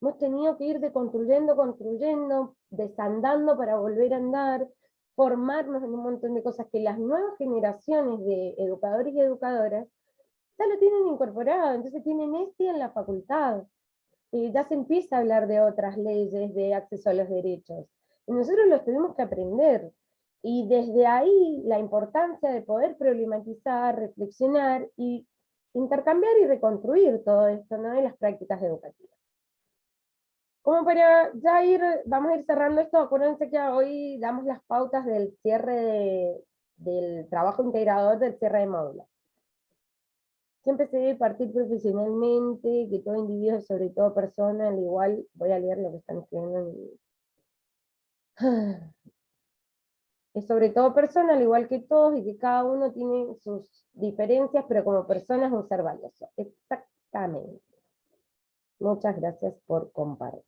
Speaker 1: hemos tenido que ir construyendo, desandando para volver a andar, formarnos en un montón de cosas que las nuevas generaciones de educadores y educadoras ya lo tienen incorporado, entonces tienen en la facultad. Ya se empieza a hablar de otras leyes de acceso a los derechos. Y nosotros los tuvimos que aprender. Y desde ahí la importancia de poder problematizar, reflexionar y intercambiar y reconstruir todo esto, ¿no?, en las prácticas educativas. Como para ya vamos a ir cerrando esto, acuérdense que hoy damos las pautas del cierre del trabajo integrador del cierre de módulos. Siempre se debe partir profesionalmente, que todo individuo, sobre todo persona, al igual, voy a leer lo que están escribiendo es sobre todo persona, al igual que todos, y que cada uno tiene sus diferencias, pero como persona es un ser valioso. Exactamente. Muchas gracias por compartir.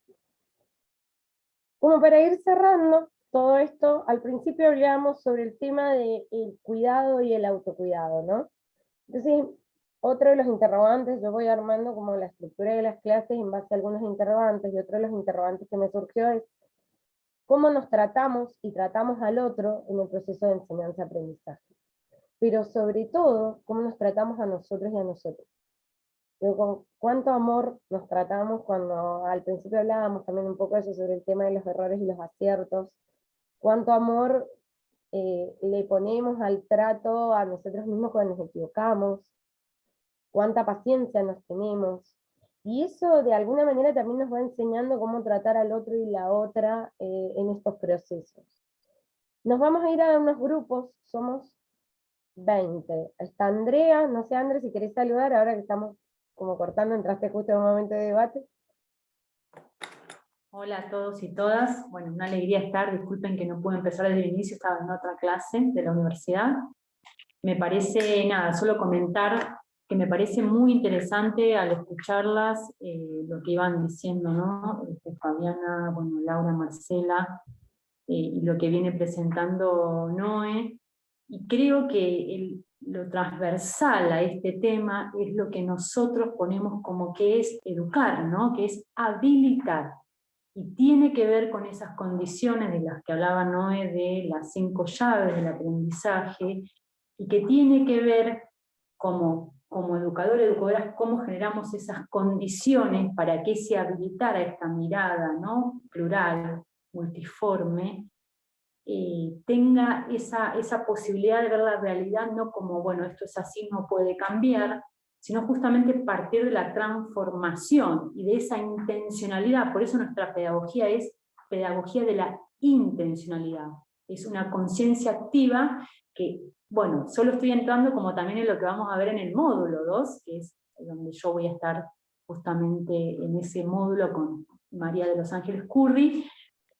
Speaker 1: Como para ir cerrando todo esto, al principio hablábamos sobre el tema del cuidado y el autocuidado, ¿no? Entonces, otro de los interrogantes, yo voy armando como la estructura de las clases en base a algunos interrogantes, y otro de los interrogantes que me surgió es cómo nos tratamos y tratamos al otro en el proceso de enseñanza-aprendizaje. Pero sobre todo, cómo nos tratamos a nosotros y a nosotros. Con cuánto amor nos tratamos cuando al principio hablábamos también un poco de eso sobre el tema de los errores y los aciertos, cuánto amor le ponemos al trato a nosotros mismos cuando nos equivocamos, cuánta paciencia nos tenemos, y eso de alguna manera también nos va enseñando cómo tratar al otro y la otra en estos procesos. Nos vamos a ir a unos grupos, somos 20. Está Andrea, no sé Andrea si querés saludar, ahora que estamos como cortando, entraste justo en un momento de debate.
Speaker 11: Hola a todos y todas, bueno, una alegría estar, disculpen que no pude empezar desde el inicio, estaba en otra clase de la universidad. Me parece, nada, solo comentar que me parece muy interesante al escucharlas lo que iban diciendo, ¿no? Fabiana, bueno, Laura, Marcela, y lo que viene presentando Noé, y creo que lo transversal a este tema es lo que nosotros ponemos como que es educar, ¿no? Que es habilitar. Y tiene que ver con esas condiciones de las que hablaba Noé, de las 5 llaves del aprendizaje, y que tiene que ver como educador, educadoras, cómo generamos esas condiciones para que se habilitara esta mirada, ¿no?, plural, multiforme, tenga esa posibilidad de ver la realidad no como, bueno, esto es así, no puede cambiar, sino justamente partir de la transformación y de esa intencionalidad. Por eso nuestra pedagogía es pedagogía de la intencionalidad. Es una conciencia activa que, bueno, solo estoy entrando como también en lo que vamos a ver en el módulo 2, que es donde yo voy a estar justamente en ese módulo con María de los Ángeles Curry,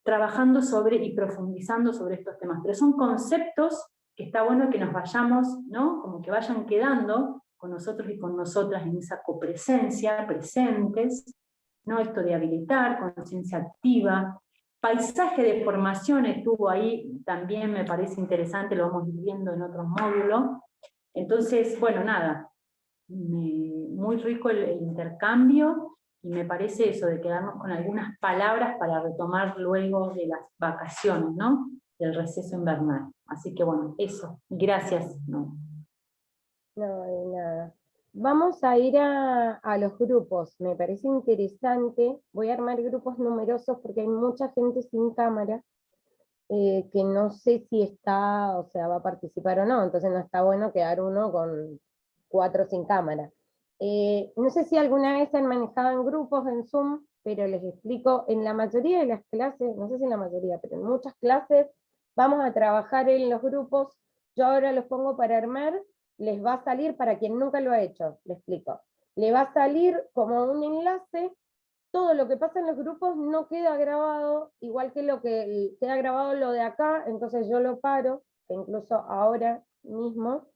Speaker 11: trabajando sobre y profundizando sobre estos temas. Pero son conceptos que está bueno que nos vayamos, ¿no?, como que vayan quedando con nosotros y con nosotras en esa copresencia, presentes, ¿no? Esto de habilitar, conciencia activa, paisaje de formación estuvo ahí, también me parece interesante, lo vamos viendo en otros módulos. Entonces, bueno, nada, muy rico el intercambio, y me parece eso de quedarnos con algunas palabras para retomar luego de las vacaciones, ¿no? del receso invernal. Así que bueno, eso. Gracias.
Speaker 1: No, de nada. Vamos a ir a los grupos, me parece interesante. Voy a armar grupos numerosos porque hay mucha gente sin cámara, que no sé si está, o sea, va a participar o no, entonces no está bueno quedar uno con 4 sin cámara. No sé si alguna vez han manejado en grupos en Zoom, pero les explico, en la mayoría de las clases, no sé si en la mayoría, pero en muchas clases, vamos a trabajar en los grupos. Yo ahora los pongo para armar, les va a salir, para quien nunca lo ha hecho, le explico, le va a salir como un enlace. Todo lo que pasa en los grupos no queda grabado, igual que lo que queda grabado lo de acá, entonces yo lo paro, que incluso ahora mismo